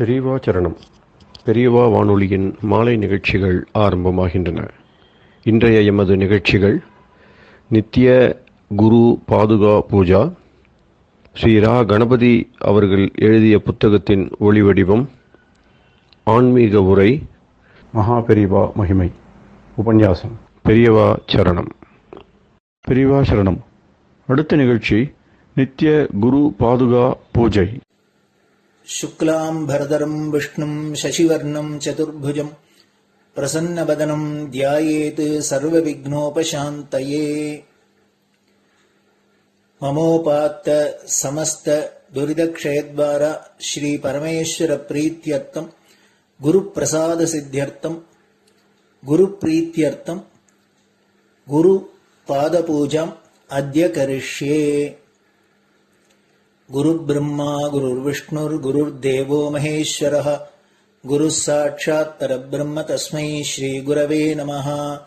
பெரியவா சரணம். பெரியவா வானொலியின் மாலை நிகழ்ச்சிகள் ஆரம்பமாகின்றன. இன்றைய எமது நிகழ்ச்சிகள் நித்திய குரு பாதுகா பூஜா, ஸ்ரீ ரா கணபதி அவர்கள் எழுதிய புத்தகத்தின் ஒளிவடிவம், ஆன்மீக உரை, மகா பெரியவா மகிமை, உபன்யாசம். பெரியவா சரணம். பெரியவா சரணம். அடுத்த நிகழ்ச்சி நித்திய குரு பாதுகா பூஜை. शुक्लां भरदरं विष्णुं शशिवर्णं चतुर्भुजं प्रसन्नवदनं ध्यायेत् सर्वविघ्नोपशान्तये। ममोपात्त समस्त दुरितक्षयद्वारा श्री परमेश्वर प्रीत्यर्थं गुरुप्रसाद सिद्ध्यर्थं गुरुप्रीत्यर्थं गुरुपादपूजाम् अद्य करिष्ये। गुरुर्ब्रह्मा गुरुर्विष्णुर्गुरुर्देवो महेश्वरः गुरुः साक्षात् परब्रह्म तस्मै श्रीगुरवे नमः।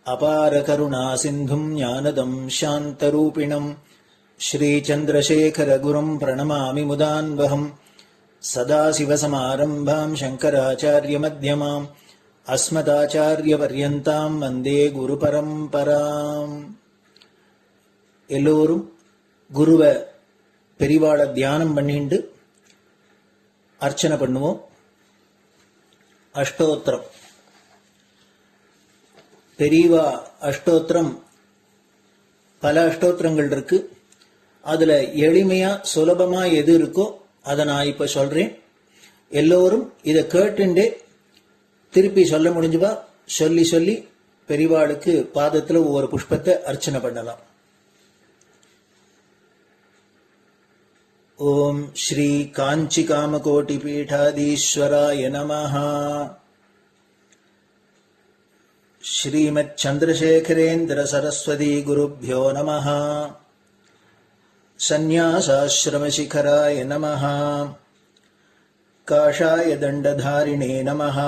अपारकरुणासिन्धुं ज्ञानदं शान्तरूपिणं श्रीचन्द्रशेखरगुरुं प्रणमामि मुदान्वहम्। सदाशिवसमारम्भां शङ्कराचार्यमध्यमाम् अस्मदाचार्यपर्यन्तां वन्दे गुरुपरम्पराम्. எல்லோரும் குருவை பெரிவாளை தியானம் பண்ணிண்டு அர்ச்சனை பண்ணுவோம். அஷ்டோத்திரம். பெரியவா அஷ்டோத்திரம் பல அஷ்டோத்திரங்கள் இருக்கு. அதுல எளிமையா சுலபமா எது இருக்கோ அதை நான் இப்ப சொல்றேன். எல்லோரும் இதை கேட்டுண்டே திருப்பி சொல்ல முடிஞ்சுவா சொல்லி சொல்லி பெரிவாளுக்கு பாதத்துல ஒவ்வொரு புஷ்பத்தை அர்ச்சனை பண்ணலாம். ओम श्री कांची कामकोटि पीठाधीश्वराय नमः. श्रीमत् चंद्रशेखरेन्द्र सरस्वती गुरुभ्यो नमः. संन्यासाश्रम शिखराय नमः. काषाय दंडधारिणे नमः.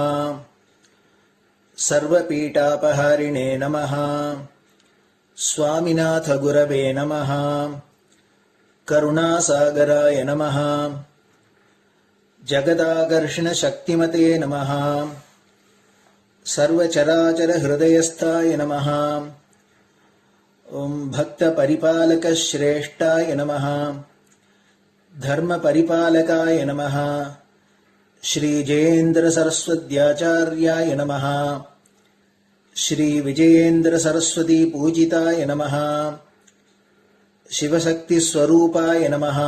सर्वपीठापहारिणे नमः. स्वामिनाथ गुरवे नमः. करुणासागराय नमः. जगदाकर्षण शक्तिमते नमः. सर्वचराचर हृदयस्थाय नमः. ओम भक्त परिपालक श्रेष्ठाय नमः. धर्म परिपालकाय नमः. श्री जयेन्द्र सरस्वत्याचार्याय नमः. श्री विजयेन्द्र सरस्वती पूजिताय नमः. शिवशक्ति स्वरूपाय नमः.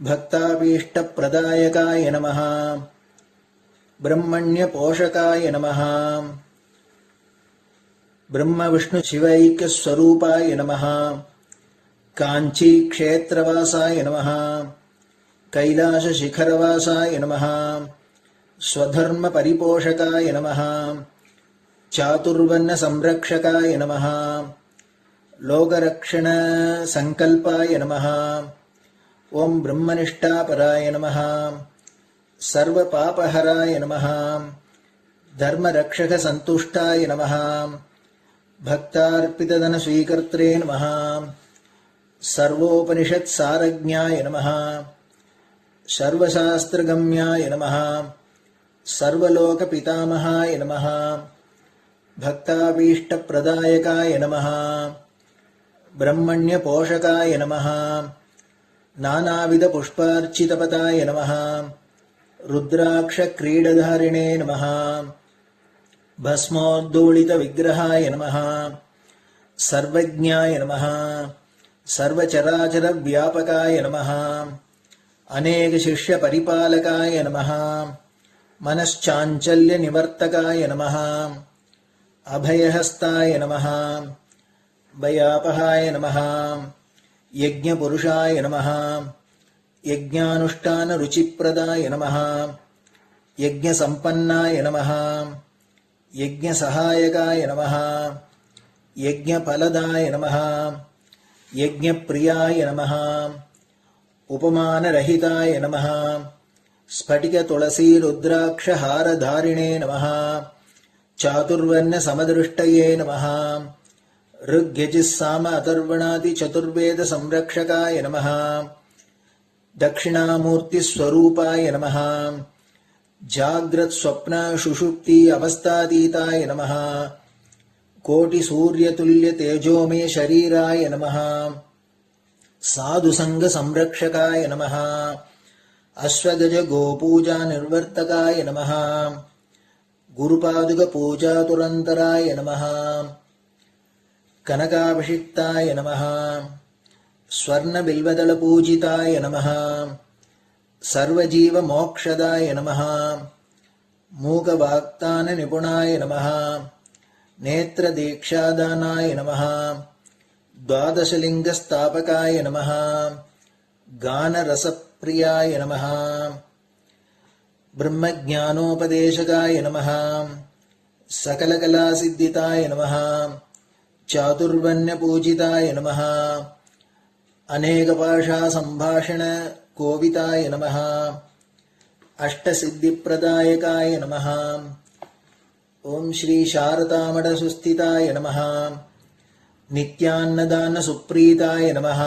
भक्ताभीष्ट प्रदायकाय नमः. ब्रह्मण्य पोषकाय नमः. ब्रह्म विष्णु शिवैक्य स्वरूपाय नमः. कांची क्षेत्रवासाय नमः. कैलाश शिखरवासाय नमः. स्वधर्म परिपोषकाय नमः. चातुर्वर्ण संरक्षकाय नमः. लोकरक्षण संकल्पाय नमः. ओम ब्रह्मनिष्ठापराय नमः. सर्वपापहराय नमः. धर्मरक्षक संतुष्टाय नमः. भक्तार्पितधन स्वीकर्त्रे नमः. सर्वोपनिषत् सारज्ञाय नमः. सर्वशास्त्रगम्याय नमः. सर्वलोक पितामहाय नमः. भक्ताभीष्ट प्रदायकाय नमः. ब्रह्मण्य पोषकाय नमः. नानाविध पुष्पार्चितपताय नमः. रुद्राक्ष क्रीडधारिणे नमः. भस्मोद्दोलित विग्रहाय नमः. सर्वज्ञाय नमः. सर्वचराचर व्यापकाय नमः. अनेक शिष्य परिपालकाय नमः. मनश्चाञ्चल्य निवर्तकाय नमः. अभयहस्ताय नमः. भयापहाय नमः. यज्ञपुरुषाय नमः. यज्ञानुष्ठान रुचिप्रदाय नमः. यज्ञसम्पन्नाय नमः. यज्ञसहायकाय नमः. यज्ञफलदाय नमः. यज्ञप्रियाय नमः. उपमानरहिताय नमः. स्फटिक तुलसी रुद्राक्ष हारधारिणे नमः. चातुर्वर्ण समदृष्टये नमः. ऋग्यजुस्साम अथर्वणादि चतुर्वेद संरक्षकाय नमः. दक्षिणामूर्तिस्वरूपाय नमः जाग्रत् स्वप्न सुषुप्ति अवस्थातीताय नमः कोटिसूर्यतुल्यतेजोमय शरीराय नमः साधुसङ्गसंरक्षकाय नमः अश्वगज गोपूजा निर्वर्तकाय नमः गुरुपादुकपूजातुरन्तराय नमः कनकाभिषिक्ताय नमः स्वर्णबिल्वदलपूजिताय नमः सर्वजीवमोक्षदाय नमः मूकवाक्ताननिपुणाय नमः नेत्रदीक्षादानाय नमः द्वादशलिङ्गस्थापकाय नमः गानरसप्रियाय नमः ब्रह्मज्ञानोपदेशकाय नमः सकलकलासिद्धिताय नमः चातुर्वर्ण्यपूजिताय नमः अनेकभाषासम्भाषण कोविताय नमः अष्टसिद्धिप्रदायकाय नमः ओम श्री शारदामठसुस्थिताय नमः नित्यान्नदानसुप्रीताय नमः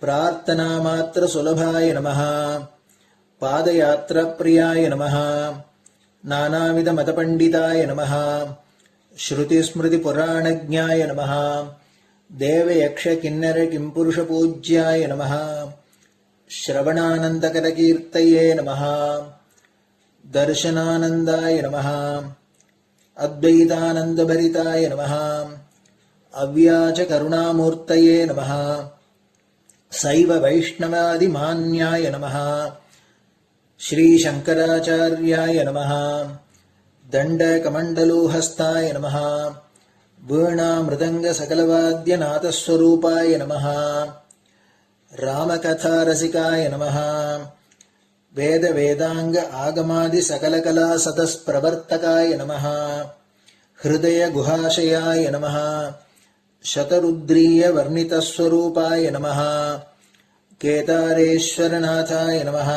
प्रार्थनामात्रसुलभाय नमः पादयात्राप्रियाय नमः नानाविधमतपण्डिताय नमः श्रुतिस्मृतिपुराणज्ञाय नमः देवयक्षकिन्नरकिंपुरुषपूज्याय नमः श्रवणानन्दकरकीर्तये नमः दर्शनानन्दाय नमः अद्वैतानन्दभरिताय नमः अव्याजकरुणामूर्तये नमः शैव वैष्णवादिमान्याय नमः श्रीशङ्कराचार्याय नमः दण्डकमण्डलोहस्ताय नमः वीणामृदङ्गसकलवाद्यनाथस्वरूपाय नमः रामकथारसिकाय नमः वेदवेदाङ्ग आगमादिसकलकलासतस्प्रवर्तकाय नमः हृदयगुहाशयाय नमः शतरुद्रीयवर्णितस्वरूपाय नमः केदारेश्वरनाथाय नमः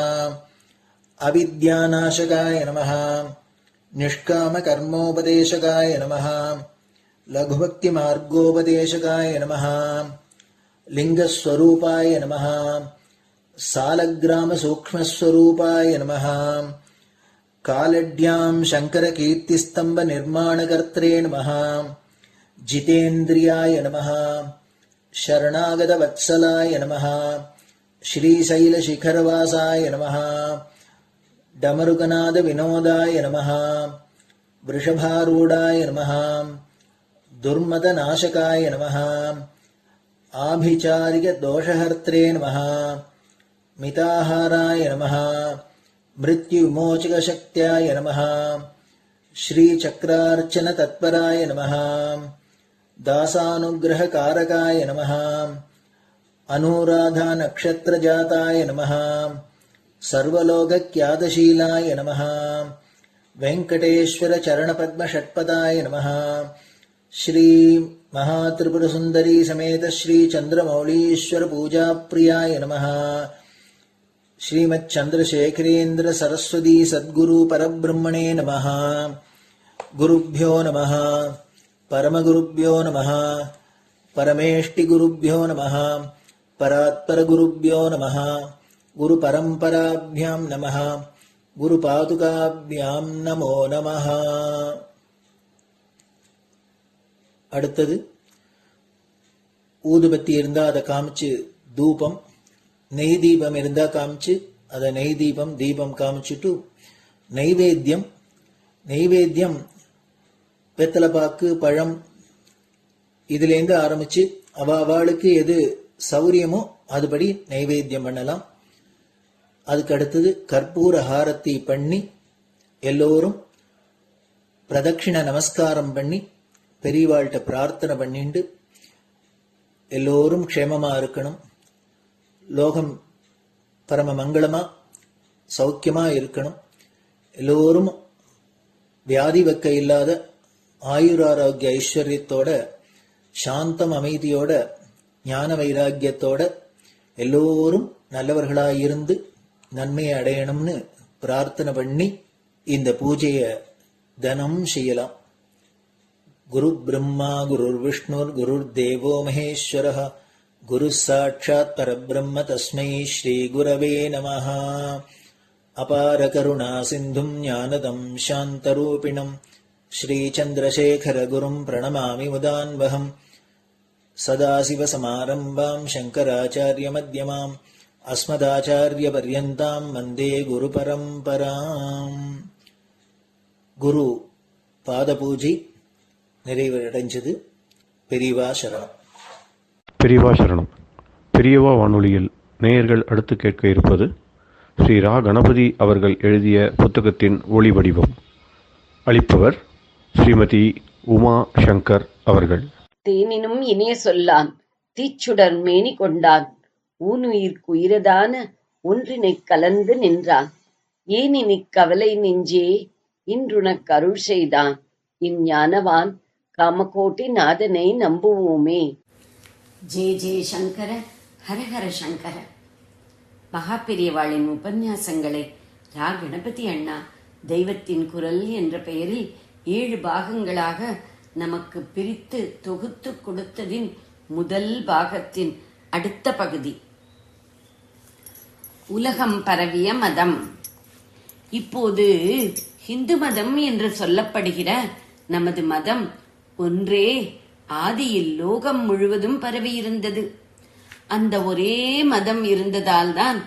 अविद्यानाशकाय नमः निष्कामकर्मोपदेशकाय नमः लघुभक्तिमार्गोपदेशकाय नमः लिङ्गस्वरूपाय नमः सालग्रामसूक्ष्मस्वरूपाय नमः कालड्यां शङ्करकीर्तिस्तम्भनिर्माणकर्त्रे नमः जितेन्द्रियाय नमः शरणागतवत्सलाय नमः श्रीशैलशिखरवासाय नमः डमरुकनादविनोदाय नमः वृषभारूढाय नमः दुर्मदनाशकाय नमः आभिचारिकदोषहर्त्रे नमः मिताहाराय नमः मृत्युविमोचकशक्त्याय नमः श्रीचक्रार्चनतत्पराय नमः दासानुग्रहकारकाय नमः अनुराधानक्षत्रजाताय नमः सर्वलोकख्यातशीलाय नमः वेङ्कटेश्वरचरणपद्मषट्पदाय नमः श्री महात्रिपुरसुन्दरी समेत श्री चन्द्रमौलीश्वर पूजाप्रियाय नमः श्रीमच्चन्द्रशेखरेन्द्र सरस्वती सद्गुरु परब्रह्मणे नमः गुरुभ्यो नमः परमगुरुभ्यो नमः परमेष्टिगुरुभ्यो नमः परात्परगुरुभ्यो नमः गुरुपरम्पराभ्यां नमः गुरुपादुकाभ्यां नमो नमः. அடுத்தது ஊதுபத்தி இருந்தா அதை காமிச்சு தூபம், நெய் தீபம் இருந்தா காமிச்சு அதை நெய் தீபம் தீபம் காமிச்சுட்டு நைவேத்தியம் வெத்தலைப்பாக்கு பழம் இதுலேருந்து ஆரம்பிச்சு அவளுக்கு எது சௌரியமோ அதுபடி நைவேத்தியம் பண்ணலாம். அதுக்கு அடுத்தது கற்பூர ஹாரத்தி பண்ணி எல்லோரும் பிரதட்சிண நமஸ்காரம் பண்ணி பெரியவாள்கிட்ட பிரார்த்தனை பண்ணிண்டு எல்லோரும் க்ஷேமமா இருக்கணும், லோகம் பரம மங்களமா சௌக்கியமா இருக்கணும், எல்லோரும் வியாதி வெக்க இல்லாத ஆயுராரோக்கிய ஐஸ்வர்யத்தோட சாந்தம் அமைதியோட ஞான வைராக்கியத்தோட எல்லோரும் நல்லவர்களாயிருந்து நன்மையை அடையணும்னு பிரார்த்தனை பண்ணி இந்த பூஜையை தினம் செய்யலாம். குரு பிரம்மா குருர் விஷ்ணுர் குருர் தேவோ மகேஸ்வரः குரு சாட்சாத் பரபிரம்ம தஸ்மை ஸ்ரீ குரவே நமஹ. அபார கருணா சிந்தும் ஞானதம் சாந்தரூபிணம் ஸ்ரீ சந்திரசேகர குரும் பிரணமாமி முதான்வகம். சதாசிவசமாரம்பாம் சங்கராச்சாரிய மத்யமாம் அஸ்மதாச்சாரிய பர்யந்தாம் வந்தே குரு பரம்பராம். குரு பாத பூஜை நிறைவடைஞ்சது. பெரியவா சரணம். பெரியவா சரணம். பெரியவா வானொலியில் நேயர்கள் அடுத்து கேட்க இருப்பது ஸ்ரீ ரா கணபதி அவர்கள் எழுதிய புத்தகத்தின் ஒளி வடிவம். அளிப்பவர் ஸ்ரீமதி உமா சங்கர் அவர்கள். தேனினும் இனிய சொல்லான் தீச்சுடர் மேனி கொண்டான் ஊனுயிர்க்குயிரதான ஒன்றினைக் கலந்து நின்றான் ஏனினிக் கவலை நெஞ்சே இன்றுனக் அருள் செய்தான் இஞ்ஞானவான் காமகோட்டி நாதனை நம்புவோமே. ஜெய ஜெய சங்கர, ஹரஹர சங்கர. மகாபெரியவாளின் உபன்யாசங்களை ரா கணபதி அண்ணா தெய்வத்தின் குரல் என்ற பெயரில் 7 பாகங்களாக நமக்கு பிரித்து தொகுத்து கொடுத்ததின் முதல் பாகத்தின் அடுத்த பகுதி உலகம் பரவிய மதம். இப்போது ஹிந்து மதம் என்று சொல்லப்படுகிற நமது மதம் ஒன்றே ஆதியில் லோகம் முழுவதும் பரவியிருந்தது. அந்த ஒரே மதம் இருந்ததால் தான்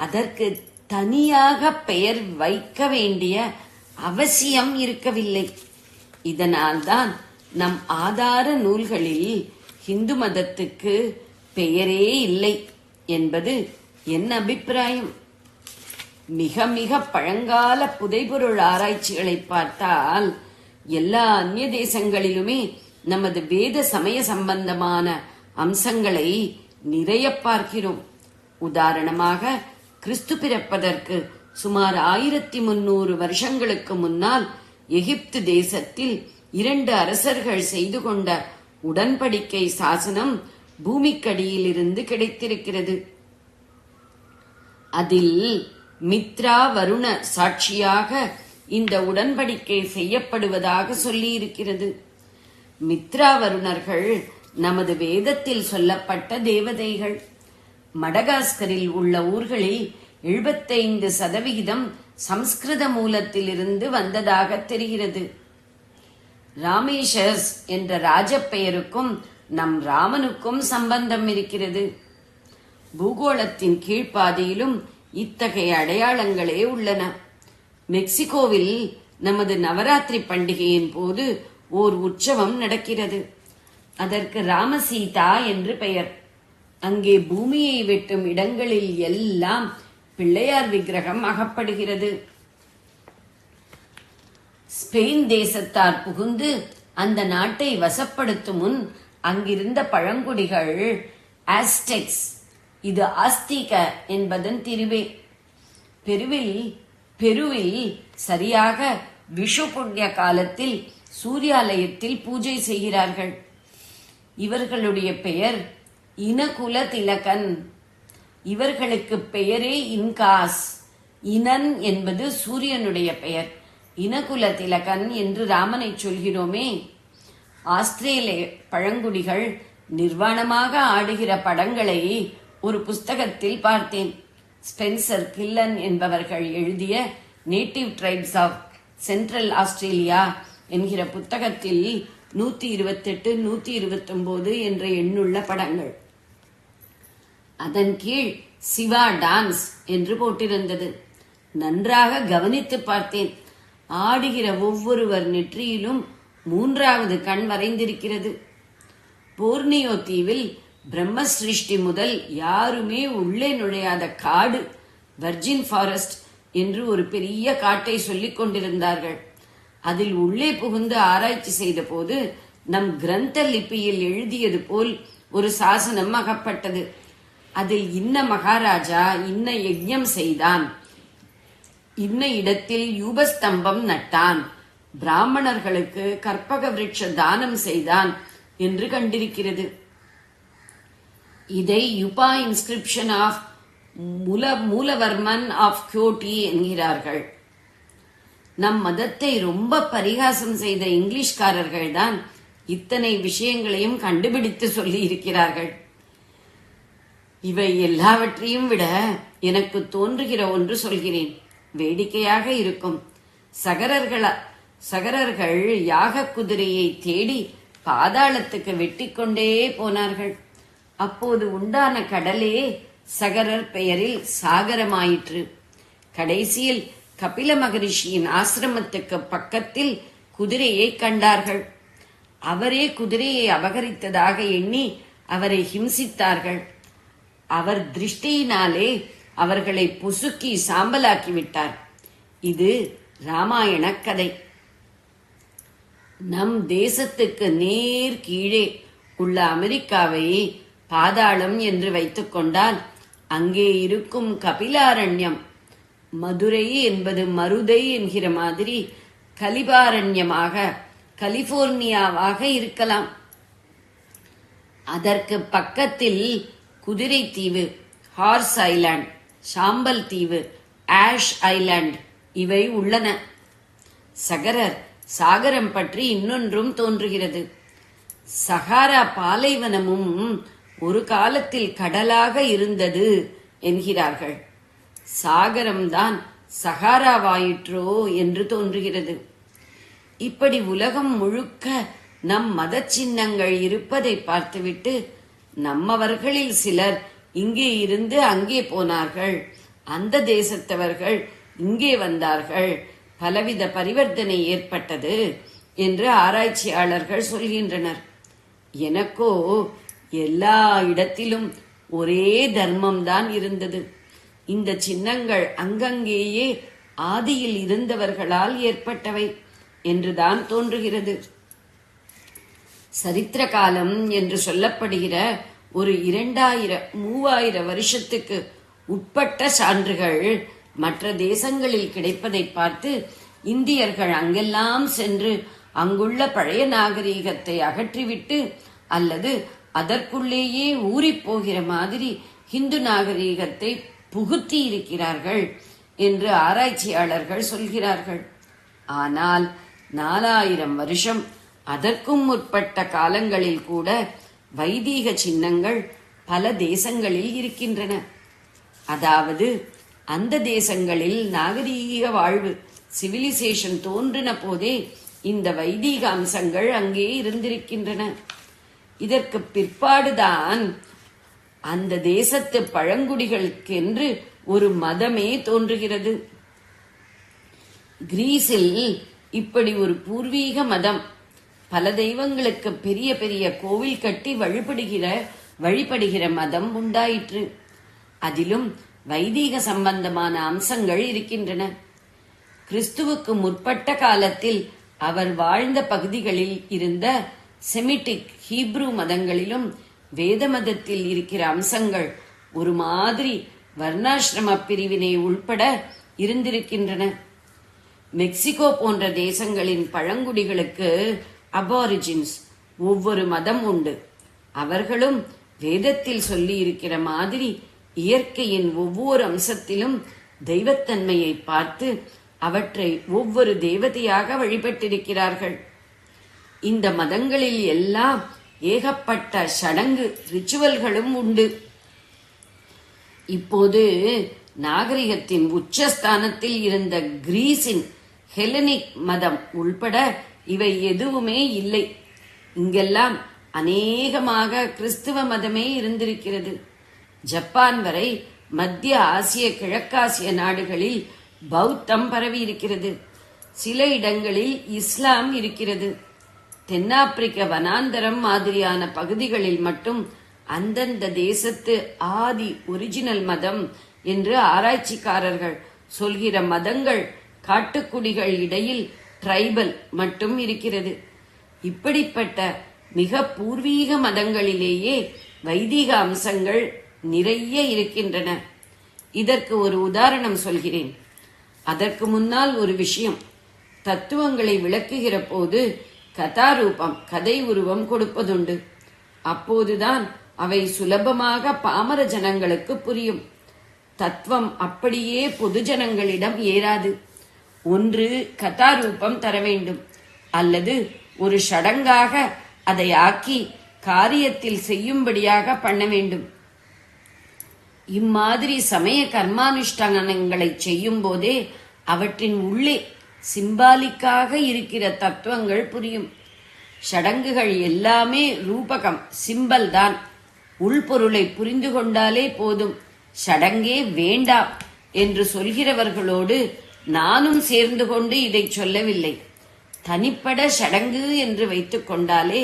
அதற்கு தனியாக பெயர் வைக்க வேண்டிய அவசியம் இருக்கவில்லை. இதனால்தான் நம் ஆதார நூல்களில் ஹிந்து மதத்துக்கு பெயரே இல்லை என்பது என் அபிப்பிராயம். மிக மிக பழங்கால புதைபொருள் ஆராய்ச்சிகளை பார்த்தால் எல்லா அந்நிய தேசங்களிலுமே நமது வேத சமய சம்பந்தமான அம்சங்களை நிறைய பார்க்கிறோம். உதாரணமாக, கிறிஸ்து பிறப்பதற்கு சுமார் 1300 வருஷங்களுக்கு முன்னால் எகிப்து தேசத்தில் 2 அரசர்கள் செய்து கொண்ட உடன்படிக்கை சாசனம் பூமிக்கடியில் இருந்து கிடைத்திருக்கிறது. அதில் மித்ரா வருண சாட்சியாக இந்த உடன்படிக்கை செய்யப்படுவதாக சொல்லி இருக்கிறது. மித்ரா வருணர்கள் நமது வேதத்தில் சொல்லப்பட்ட தேவதைகள். மடகாஸ்கரில் உள்ள ஊர்களில் 75% சம்ஸ்கிருத மூலத்திலிருந்து வந்ததாக தெரிகிறது. ராமேஷஸ் என்ற ராஜப்பெயருக்கும் நம் ராமனுக்கும் சம்பந்தம் இருக்கிறது. பூகோளத்தின் கீழ்ப்பாதையிலும் இத்தகைய அடையாளங்களே உள்ளன. மெக்சிகோவில் நமது நவராத்திரி பண்டிகையின் போது ஓர் உற்சவம் நடக்கிறது. அதற்கு ராமசீதா என்று பெயர். அங்கே பூமியை வெட்டும் இடங்களில் எல்லாம் பிள்ளையார் விக்கிரகம் அகப்படுகிறது. ஸ்பெயின் தேசத்தார் புகுந்து அந்த நாட்டை வசப்படுத்தும் முன் அங்கிருந்த பழங்குடிகள் ஆஸ்டெக்ஸ், இது ஆஸ்திக என்பதன் திரிவே, பெருவில் சரியாக விஷு புண்ணிய காலத்தில் சூர்யாலயத்தில் பூஜை செய்கிறார்கள். இவர்களுடைய பெயர் இனகுல திலகன். இவர்களுக்கு பெயரே இன்காஸ். இனன் என்பது சூரியனுடைய பெயர். இனகுல திலகன் என்று ராமனை சொல்கிறோமே. ஆஸ்திரேலிய பழங்குடிகள் நிர்வாணமாக ஆடுகிற படங்களை ஒரு புஸ்தகத்தில் பார்த்தேன். ஸ்பென்சர் கில்லன் என்பவர்கள் எழுதிய Native Tribes of Central Australia என்கிற புத்தகத்தில் 128, 129 என்ற எண்ணுள்ள படங்கள். அதன் கீழ் சிவா டான்ஸ் என்று போட்டிருந்தது. நன்றாக கவனித்து பார்த்தேன். ஆடுகிற ஒவ்வொருவர் நெற்றியிலும் 3வது கண் வரைந்திருக்கிறது. போர்னியோ தீவில் பிரம்ம சிருஷ்டி முதல் யாருமே உள்ளே நுழையாத காடு, வர்ஜின் ஃபாரஸ்ட் என்று ஒரு பெரிய காட்டை சொல்லிக் கொண்டிருந்தார்கள். அதில் உள்ளே புகுந்து ஆராய்ச்சி செய்த போது நம் கிரந்த லிபியில் எழுதியது போல் ஒரு சாசனம் அகப்பட்டது. அதில் இன்ன மகாராஜா இன்ன யஜ்ஞம் செய்தான், இன்ன இடத்தில் யூபஸ்தம்பம் நட்டான், பிராமணர்களுக்கு கற்பக விருட்ச தானம் செய்தான் என்று கண்டிருக்கிறது. இதை யுபா இன்ஸ்கிரிப்ஷன் ஆஃப் மூலவர்மன் ஆஃப் கியோட்டி என்கிறார்கள். நம் மதத்தை ரொம்ப பரிகாசம் செய்த இங்கிலீஷ்காரர்கள் தான் இத்தனை விஷயங்களையும் கண்டுபிடித்து சொல்லி இருக்கிறார்கள். இவை எல்லாவற்றையும் விட எனக்கு தோன்றுகிற ஒன்று சொல்கிறேன், வேடிக்கையாக இருக்கும். சகரர்கள் யாக குதிரையை தேடி பாதாளத்துக்கு வெட்டிக்கொண்டே போனார்கள். அப்போது உண்டான கடலே சகரர் பெயரில் சாகரமாயிற்று. கடைசியில் கபில மகரிஷியின் ஆசிரமத்துக்கு பக்கத்தில் குதிரையை கண்டார்கள். அவரே குதிரையை அபகரித்ததாக எண்ணி அவரை ஹிம்சித்தார்கள். அவர் திருஷ்டியினாலே அவர்களை புசுக்கி சாம்பலாக்கிவிட்டார். இது ராமாயண கதை. நம் தேசத்துக்கு நேர் கீழே உள்ள அமெரிக்காவை பாதாளம் என்று வைத்துக் கொண்டால் அங்கே இருக்கும் கபிலாரண்யம், மதுரை என்பது மருதை என்கிற மாதிரி கலிபாரண்யமாக கலிபோர்னியாவாக இருக்கலாம். அதற்கு பக்கத்தில் குதிரை தீவு, ஹார்ஸ் ஐலாண்ட், சாம்பல் தீவு, ஆஷ் ஐலாண்ட் இவை உள்ளன. சகரர் சாகரம் பற்றி இன்னொன்றும் தோன்றுகிறது. சஹாரா பாலைவனமும் ஒரு காலத்தில் கடலாக இருந்தது என்கிறார்கள். சாகரம்தான் சஹாராவாயிற்றோ என்று தோன்றுகிறது. இப்படி உலகம் முழுக்க நம் மத சின்னங்கள் இருப்பதை பார்த்துவிட்டு நம்மவர்களில் சிலர் இங்கே இருந்து அங்கே போனார்கள், அந்த தேசத்தவர்கள் இங்கே வந்தார்கள், பலவித பரிவர்த்தனை ஏற்பட்டது என்று ஆராய்ச்சியாளர்கள் சொல்கின்றனர். எனக்கோ எல்லா இடத்திலும் ஒரே தர்மம்தான் இருந்தது. இந்த சின்னங்கள் அங்கங்கேயே ஆதியில் இருந்தவர்களால் ஏற்பட்டவை என்றுதான் தோன்றுகிறது. சரித்திர காலம் என்று சொல்லப்படுகிற ஒரு 2000-3000 வருஷத்துக்கு உட்பட்ட சான்றுகள் மற்ற தேசங்களில் கிடைப்பதை பார்த்து இந்தியர்கள் அங்கெல்லாம் சென்று அங்குள்ள பழைய நாகரீகத்தை அகற்றிவிட்டு அல்லது அதற்குள்ளேயே ஊறிப் போகிற மாதிரி ஹிந்து நாகரீகத்தை புகுத்தி இருக்கிறார்கள் என்று ஆராய்ச்சியாளர்கள் சொல்கிறார்கள். ஆனால் 4000 வருஷம் அதற்கும் முற்பட்ட காலங்களில் கூட வைதீக சின்னங்கள் பல தேசங்களில் இருக்கின்றன. அதாவது அந்த தேசங்களில் நாகரீக வாழ்வு, சிவிலைசேஷன் தோன்றின போதே இந்த வைதீக அம்சங்கள் அங்கே இருந்திருக்கின்றன. இதற்கு பிற்பாடுதான் அந்த தேசத்து பழங்குடிகளுக்கென்று ஒரு மதமே தோன்றுகிறது. கிரீஸில் இப்படி ஒரு பூர்வீக மதம், பல தெய்வங்களுக்கு பெரிய பெரிய கோவில் கட்டி வழிபடுகிற மதம் உண்டாயிற்று. அதிலும் வைதீக சம்பந்தமான அம்சங்கள் இருக்கின்றன. கிறிஸ்துவுக்கு முற்பட்ட காலத்தில் அவர் வாழ்ந்த பகுதிகளில் இருந்த செமிட்டிக், ஹீப்ரு மதங்களிலும் வேத மதத்தில் இருக்கிற அம்சங்கள் ஒரு மாதிரி வர்ணாசிரம பிரிவினை உள்பட இருந்திருக்கின்றன. மெக்சிகோ போன்ற தேசங்களின் பழங்குடிகளுக்கு அபாரிஜின்ஸ் ஒவ்வொரு மதம் உண்டு. அவர்களும் வேதத்தில் சொல்லி இருக்கிற மாதிரி இயற்கையின் ஒவ்வொரு அம்சத்திலும் தெய்வத்தன்மையை பார்த்து அவற்றை ஒவ்வொரு தேவதையாக வழிபட்டிருக்கிறார்கள். இந்த மதங்களில் எல்லாம் ஏகப்பட்ட சடங்கு, ரிச்சுவல்களும் உண்டு. இப்போது நாகரிகத்தின் உச்சஸ்தானத்தில் இருந்த கிரீஸின் ஹெலனிக் மதம் உள்பட இவை எதுவுமே இல்லை. இங்கெல்லாம் அநேகமாக கிறிஸ்துவ மதமே இருந்திருக்கிறது. ஜப்பான் வரை மத்திய ஆசிய, கிழக்காசிய நாடுகளில் பௌத்தம் பரவி இருக்கிறது. சில இடங்களில் இஸ்லாம் இருக்கிறது. தென்னாப்பிரிக்க வனாந்தரம் மாதிரியான பகுதிகளில் மட்டும் அந்தந்த தேசத்து ஆதி ஒரிஜினல் மதம் என்று ஆராய்ச்சிக்காரர்கள் சொல்கிற மதங்கள், காட்டுக்குடிகள் இடையில் ட்ரைபல் மட்டும் இருக்கிறது. இப்படிப்பட்ட மிக பூர்வீக மதங்களிலேயே வைதீக அம்சங்கள் நிறைய இருக்கின்றன. இதற்கு ஒரு உதாரணம் சொல்கிறேன். அதற்கு முன்னால் ஒரு விஷயம். தத்துவங்களை விளக்குகிற போது கதாரூபம், கதை உருவம் கொடுப்பதுண்டு. அப்போதுதான் அவை சுலபமாக பாமர ஜனங்களுக்கு புரியும். தத்துவம் அப்படியே பொதுஜனங்களிடம் ஏறாது. ஒன்று கதாரூபம் தர வேண்டும், அல்லது ஒரு சடங்காக அதை ஆக்கி காரியத்தில் செய்யும்படியாக பண்ண வேண்டும். இம்மாதிரி சமய கர்மானுஷ்டானங்களை செய்யும் போதே அவற்றின் உள்ளே சிம்பாலிக்காக இருக்கிற தத்துவங்கள் புரியும். சடங்குகள் எல்லாமே ரூபகம், சிம்பல் தான். உள்பொருளை புரிந்து கொண்டாலே போதும். சடங்கே வேண்டாம் என்று சொல்கிறவர்களோடு நானும் சேர்ந்து கொண்டு இதை சொல்லவில்லை. தனிப்பட சடங்கு என்று வைத்துக் கொண்டாலே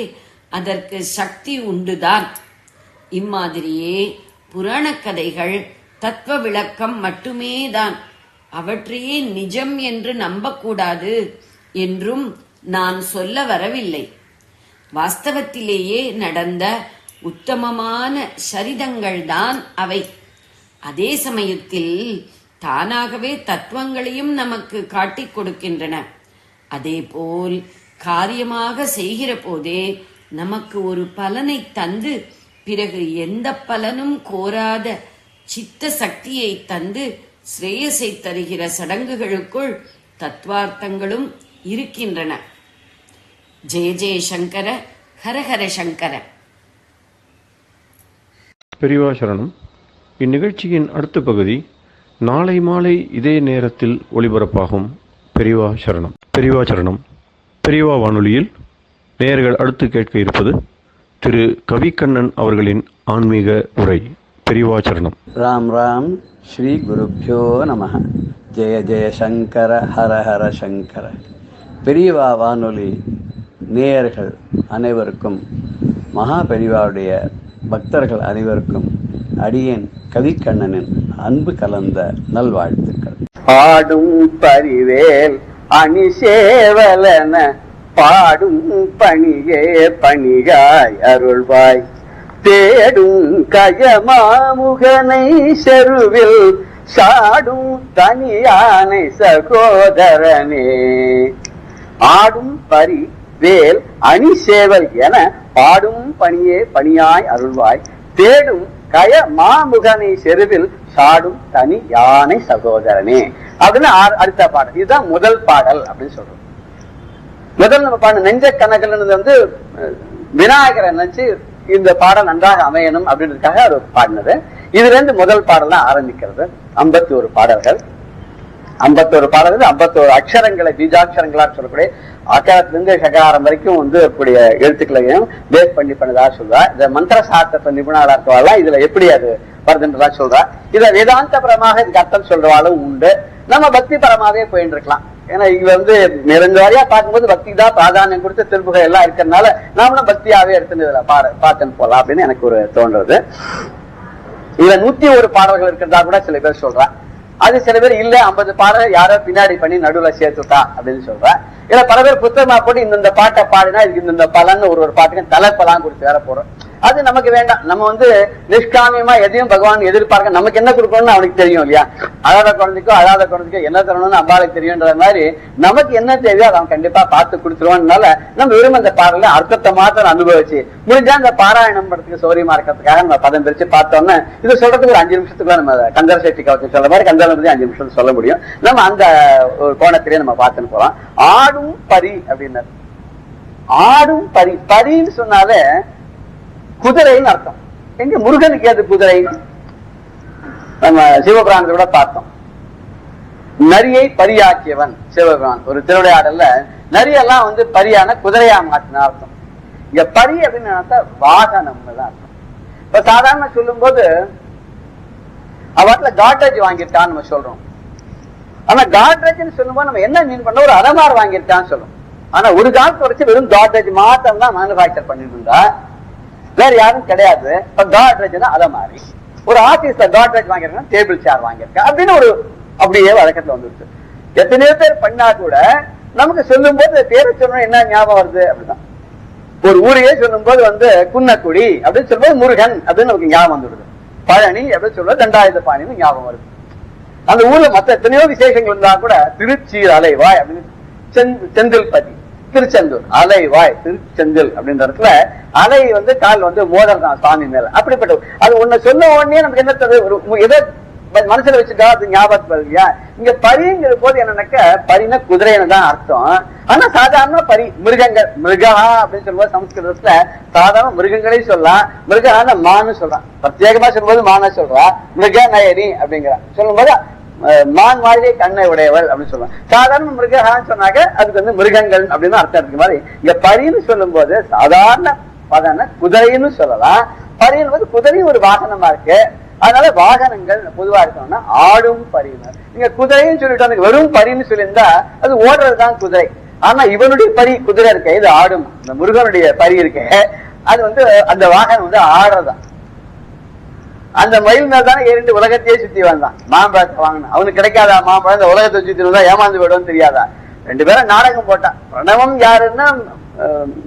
அதற்கு சக்தி உண்டுதான். இம்மாதிரியே புராணக் கதைகள் தத்துவ விளக்கம் மட்டுமேதான். அவற்றையே நிஜம் என்று நம்பக்கூடாது என்றும் நான் சொல்ல வரவில்லை. வாஸ்தவத்திலேயே நடந்த உத்தமமான சரிதங்கள்தான் அவை. அதே சமயத்தில் தானாகவே தத்துவங்களையும் நமக்கு காட்டிக் கொடுக்கின்றன. அதேபோல் காரியமாக செய்கிற போதே நமக்கு ஒரு பலனை தந்து பிறகு எந்த பலனும் கோராத சித்த சக்தியை தந்து ஸ்ரேயசை தருகிற சடங்குகளுக்குள் தத்துவார்த்தங்களும் இருக்கின்றன. ஜெய ஜெய சங்கர, ஹரஹர சங்கர. பெரியவா சரணம். இந்நிகழ்ச்சியின் அடுத்த பகுதி நாளை மாலை இதே நேரத்தில் ஒளிபரப்பாகும். பெரியவா சரணம். பெரியவா சரணம். பெரியவா வானொலியில் நேயர்கள் அடுத்து கேட்க இருப்பது திரு கவிக்கண்ணன் அவர்களின் ஆன்மீக உரை. பெரியவா சரணம். ராம் ராம். ஸ்ரீ குருப்யோ நமஹ. ஜெய ஜெய சங்கர, ஹர ஹர சங்கர. பெரியவா வானொலி நேயர்கள் அனைவருக்கும், மகா பெரியவாவுடைய பக்தர்கள் அனைவருக்கும் அடியேன் கவிக்கண்ணனின் அன்பு கலந்த நல்வாழ்த்துக்கள். ஆடும் பரிவேல் அணி சேவலன பாடும் பணியே பணியாய் அருள்வாய். தேடும் கயமாமுகனை செருவில் சாடும் தனியானை சகோதரனே. ஆடும் பரி வேல் அணி சேவல் என பாடும் பணியே பணியாய் அருள்வாய். தேடும் கய மாமுகனை செருவில் சாடும் தனி யானை சகோதரனே அப்படின்னு அடுத்த பாடல். இதுதான் முதல் பாடல் அப்படின்னு சொல்றோம். முதல் நம்ம பாட நெஞ்ச கனகல் வந்து விநாயகரை நினைச்சு இந்த பாடல் நன்றாக அமையணும் அப்படின்றதுக்காக அவர் பாடினது. இதுல இருந்து முதல் பாடல் தான் ஆரம்பிக்கிறது. 51 பாடல்கள். 51 பாடல்கள் 51 அக்ஷரங்களை பீஜாட்சரங்களா சொல்லக்கூடிய ஆக்காரத்திலிருந்து சகாரம் வரைக்கும் வந்து கூடிய எழுத்துக்களையும் பேஸ் பண்ணி பண்ணதா சொல்றா. இந்த மந்திர சாஸ்திர நிபுணர்களா இருக்கவாள் இதுல எப்படி அது வருதுன்றதா சொல்றா. இத வேதாந்த பரமாக இதுக்கு அர்த்தம் சொல்றவாளும் உண்டு. நம்ம பக்தி பரமாவே போயிட்டு இருக்கலாம். ஏன்னா இங்க வந்து நிறைந்த வாரியா பார்க்கும்போது பக்தி தான் பிராதானியம் கொடுத்து திருப்புகள் எல்லாம் இருக்கிறதுனால நாமளும் பக்தியாவே எடுத்துன்னு இதுல பார்த்துன்னு போலாம் அப்படின்னு எனக்கு ஒரு தோன்றது. இதுல 101 பாடல்கள் இருக்கிறதா கூட சில பேர் சொல்றா. அது சில பேர் இல்ல 50 பாடல் யாரோ பின்னாடி பண்ணி நடுவுல சேர்த்துட்டா அப்படின்னு சொல்றா. இல்ல பல பேர் புத்தகமா போட்டு இந்த பாட்டை பாடினா இதுக்கு இந்த பலன்னு ஒரு பாட்டுக்கு தலைப்பெல்லாம் கொடுத்து வேற போறோம். அது நமக்கு வேண்டாம். நம்ம வந்து நிஷ்காமியமா எதையும் பகவான் எதிர்பார்க்க நமக்கு என்ன கொடுக்கணும்னு அவனுக்கு தெரியும் இல்லையா. அழாத குழந்தைக்கோ அழாத குழந்தைக்கோ என்ன தரணும்னு அம்பாளுக்கு தெரியும்ன்ற மாதிரி நமக்கு என்ன தேவையோ அவன் கண்டிப்பா பார்த்து கொடுத்துருவான்னால நம்ம வெறும் அந்த பாடல அர்த்தத்தை மாத்திரம் அனுபவிச்சு முடிஞ்சா அந்த பாராயணம் படத்துக்கு சௌரியமா இருக்கிறதுக்காக நம்ம பதம் பிரிச்சு பார்த்தோம்னா இது சொல்றதுக்கு ஒரு 5 நிமிஷத்துக்குள்ள நம்ம கந்தர சேட்டி கவச்சு சொல்ற மாதிரி கந்தரம் 5 நிமிஷம் சொல்ல முடியும். நம்ம அந்த ஒரு கோணத்திலேயே நம்ம பார்த்துன்னு போறோம். ஆடும் பரி அப்படின்னா ஆடும் பரி. பரின்னு சொன்னாலே குதிரைன்னு அர்த்தம். எங்க முருகனுக்கு ஏது குதிரை? நம்ம சிவபுராணத்தை கூட பார்த்தோம். நரியை பரியாக்கியவன் சிவபுரான் ஒரு திருவிளையாடல்ல நரியெல்லாம் வந்து பரியான குதிரையா மாத்தின அர்த்தம். இங்க பரி அப்படின்னு வாகனம்னு தான் அர்த்தம். இப்ப சாதாரண சொல்லும் போது அவட்ல காட்ரேஜ் வாங்கிட்டான்னு நம்ம சொல்றோம். ஆனா காட்ரேஜ்னு சொல்லும் போது நம்ம என்ன மீன் பண்ண ஒரு அலமார் வாங்கிட்டான்னு சொல்றோம். ஆனா ஒரு காலத்தை வச்சு வெறும் காட்ரேஜ் மாத்திரம் தான் மேனுபேக்சர் பண்ணிட்டு இருந்தா வேற யாரும் கிடையாது. காட்ரேஜ் தான் அத மாதிரி ஒரு ஆபீஸ்ல காட்ரேஜ் வாங்கிருக்கேன், டேபிள் சேர் வாங்கியிருக்கேன் அப்படின்னு ஒரு அப்படியே வழக்கத்துல வந்துருச்சு. எத்தனையோ பேர் பண்ணா கூட நமக்கு சொல்லும் போது பேரை சொல்லணும் என்ன ஞாபகம் வருது அப்படிதான். ஒரு ஊரையே சொல்லும் போது வந்து குன்னக்குடி அப்படின்னு சொல்லும்போது முருகன் அப்படின்னு நமக்கு ஞாபகம் வந்துடுது. பழனி அப்படின்னு சொல்லும்போது தண்டாயுதபாணின்னு ஞாபகம் வருது. அந்த ஊர்ல மத்த எத்தனையோ விசேஷங்கள் இருந்தா கூட திருச்சி அலைவாய் அப்படின்னு செந்தில்பதி திருச்செந்தூர் அலைவாய் திருச்செந்தில் அப்படின்ற இடத்துல அலை வந்து கால் வந்து மோதல் தான் சாமி மேல. அப்படிப்பட்ட அது ஒண்ணு சொன்ன உடனே நமக்கு என்ன எதை மனசுல வச்சுட்டா அது ஞாபகத்துக்கு வருது இல்லையா? இங்க பரிங்கிற போது என்னன்னாக்க பரினா குதிரைன்னு தான் அர்த்தம். ஆனா சாதாரண பரி மிருகங்கள், மிருகா அப்படின்னு சொல்லும்போது சமஸ்கிருதத்துல சாதாரண மிருகங்களையும் சொல்லலாம், மிருகான மான்னு சொல்றான். பிரத்யேகமா சொல்லும்போது மான சொல்றா, மிருக நயனி அப்படிங்கிறான். சொல்லும் போது மான் மாதிரியே கண்ணை உடையவள் அப்படின்னு சொல்லுவாங்க. சாதாரண மிருகான்னு சொன்னாக்க அதுக்கு வந்து மிருகங்கள் அப்படின்னு அர்த்தம் இருக்கு மாதிரி. இங்க பரின்னு சொல்லும் போது சாதாரண பதன குதிரைன்னு சொல்லலாம். பரின்னு போது குதிரையும் ஒரு வாகனமா இருக்கு. அதனால வாகனங்கள் பொதுவா இருக்கணும்னா ஆடும் பரியினர். நீங்க குதிரைன்னு சொல்லிட்டு வெறும் பரின்னு சொல்லியிருந்தா அது ஓடுறதுதான் குதிரை. ஆனா இவனுடைய பரி குதிரை இருக்க, இது ஆடும். இந்த முருகனுடைய பரி இருக்க, அது வந்து அந்த வாகனம் வந்து ஆடுறதான். அந்த மயில் மேல் தானே ஏறிட்டு உலகத்தையே சுத்தி வந்தான். மாம்பழத்தை வாங்கினான். அவனுக்கு கிடைக்காதா மாம்பழம்? இந்த உலகத்தை சுத்தி வந்தா ஏமாந்து போயிடுவோம் தெரியாதா? 2 பேரும் நாடகம் போட்டான். பிரணவம் யாருன்னா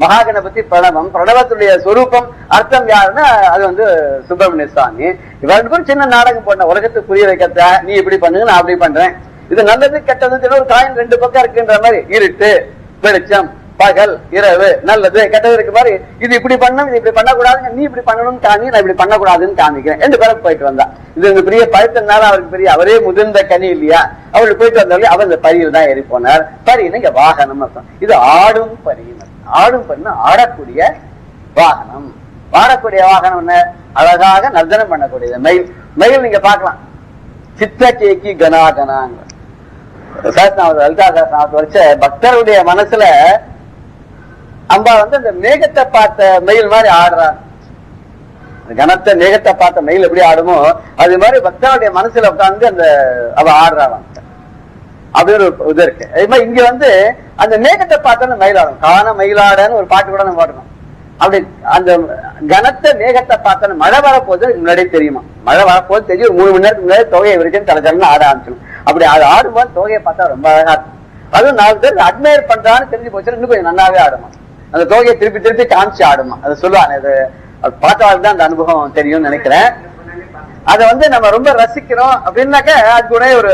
மகாகணபதி பிரணவம், பிரணவத்துடைய சொரூபம் அர்த்தம் யாருன்னா அது வந்து சுப்பிரமணிய சுவாமி. இவர்களுக்கும் சின்ன நாடகம் போட்ட உலகத்துக்கு புரிய வைக்கிறத, நீ இப்படி பண்ணுங்க நான் அப்படி பண்றேன், இது நல்லது கெட்டது ஒரு காயின் 2 பக்கம் இருக்குன்ற மாதிரி, இருட்டு வெளிச்சம், பகல் இரவு, நல்லது கெட்டது இருக்கு மாதிரி, இது இப்படி பண்ணணும் இது இப்படி பண்ணக்கூடாதுங்க, நீ இப்படி பண்ணணும்னு காமி, நான் இப்படி பண்ணக்கூடாதுன்னு காமிக்கிறேன். 2 பேரும் போயிட்டு வந்தா. இது இந்த பெரிய பழுத்தனால அவருக்கு பெரிய, அவரே முதிர்ந்த கனி இல்லையா, அவருக்கு போயிட்டு வந்தாலே அவர் இந்த பரியில் தான் ஏறி போனார். பரின்னு இங்க வாகனம் அர்த்தம். இது ஆடும் பரியினர். ஆடும் பரின்னு ஆடக்கூடிய வாகனம். ஆடக்கூடிய வாகனம் என்ன? அழகாக நர்த்தனம் பண்ணக்கூடியது மயில். மயில் நீங்க பார்க்கலாம், சித்த கேக்கி கனாகனாங்க லலிதா சாஸ்திரநாமத்தை வச்ச பக்தருடைய மனசுல அம்பா வந்து அந்த மேகத்தை பார்த்த மயில் மாதிரி ஆடுறான். கனத்த மேகத்தை பார்த்த மயில் எப்படி ஆடுமோ அது மாதிரி பக்தருடைய மனசுல உட்கார்ந்து அந்த அவ ஆடுறான். அப்படி ஒரு இது இருக்கு. அதே மாதிரி இங்க வந்து அந்த மேகத்தை பார்த்தா மயில் ஆடும். காண மயிலாடன்னு ஒரு பாட்டு கூட நம்ம பாடணும். அப்படி அந்த கனத்த மேகத்தை பார்த்தா மழை வரப்போது முன்னாடியே தெரியுமா, மழை வரப்போது தெரியும். ஒரு 3 மணி நேரத்துக்கு முன்னாடி தொகையை விரிச்சு தலைச்சலன்னு ஆட ஆரம்பிச்சிடும். அப்படி அது ஆடும்போது தொகையை பார்த்தா ரொம்ப அழகா இருக்கும். அதுவும் 4 பேர் அட்மையர் பண்றான்னு தெரிஞ்சு போச்சு, இன்னும் கொஞ்சம் நல்லாவே ஆடுமா. அந்த தொகையை திருப்பி திருப்பி காமிச்சு ஆடுமா. அது சொல்லுவாங்க, அது பார்த்தாலும் தான் அந்த அனுபவம் தெரியும்னு நினைக்கிறேன். அதை வந்து நம்ம ரொம்ப ரசிக்கிறோம் அப்படின்னாக்க அது கூட ஒரு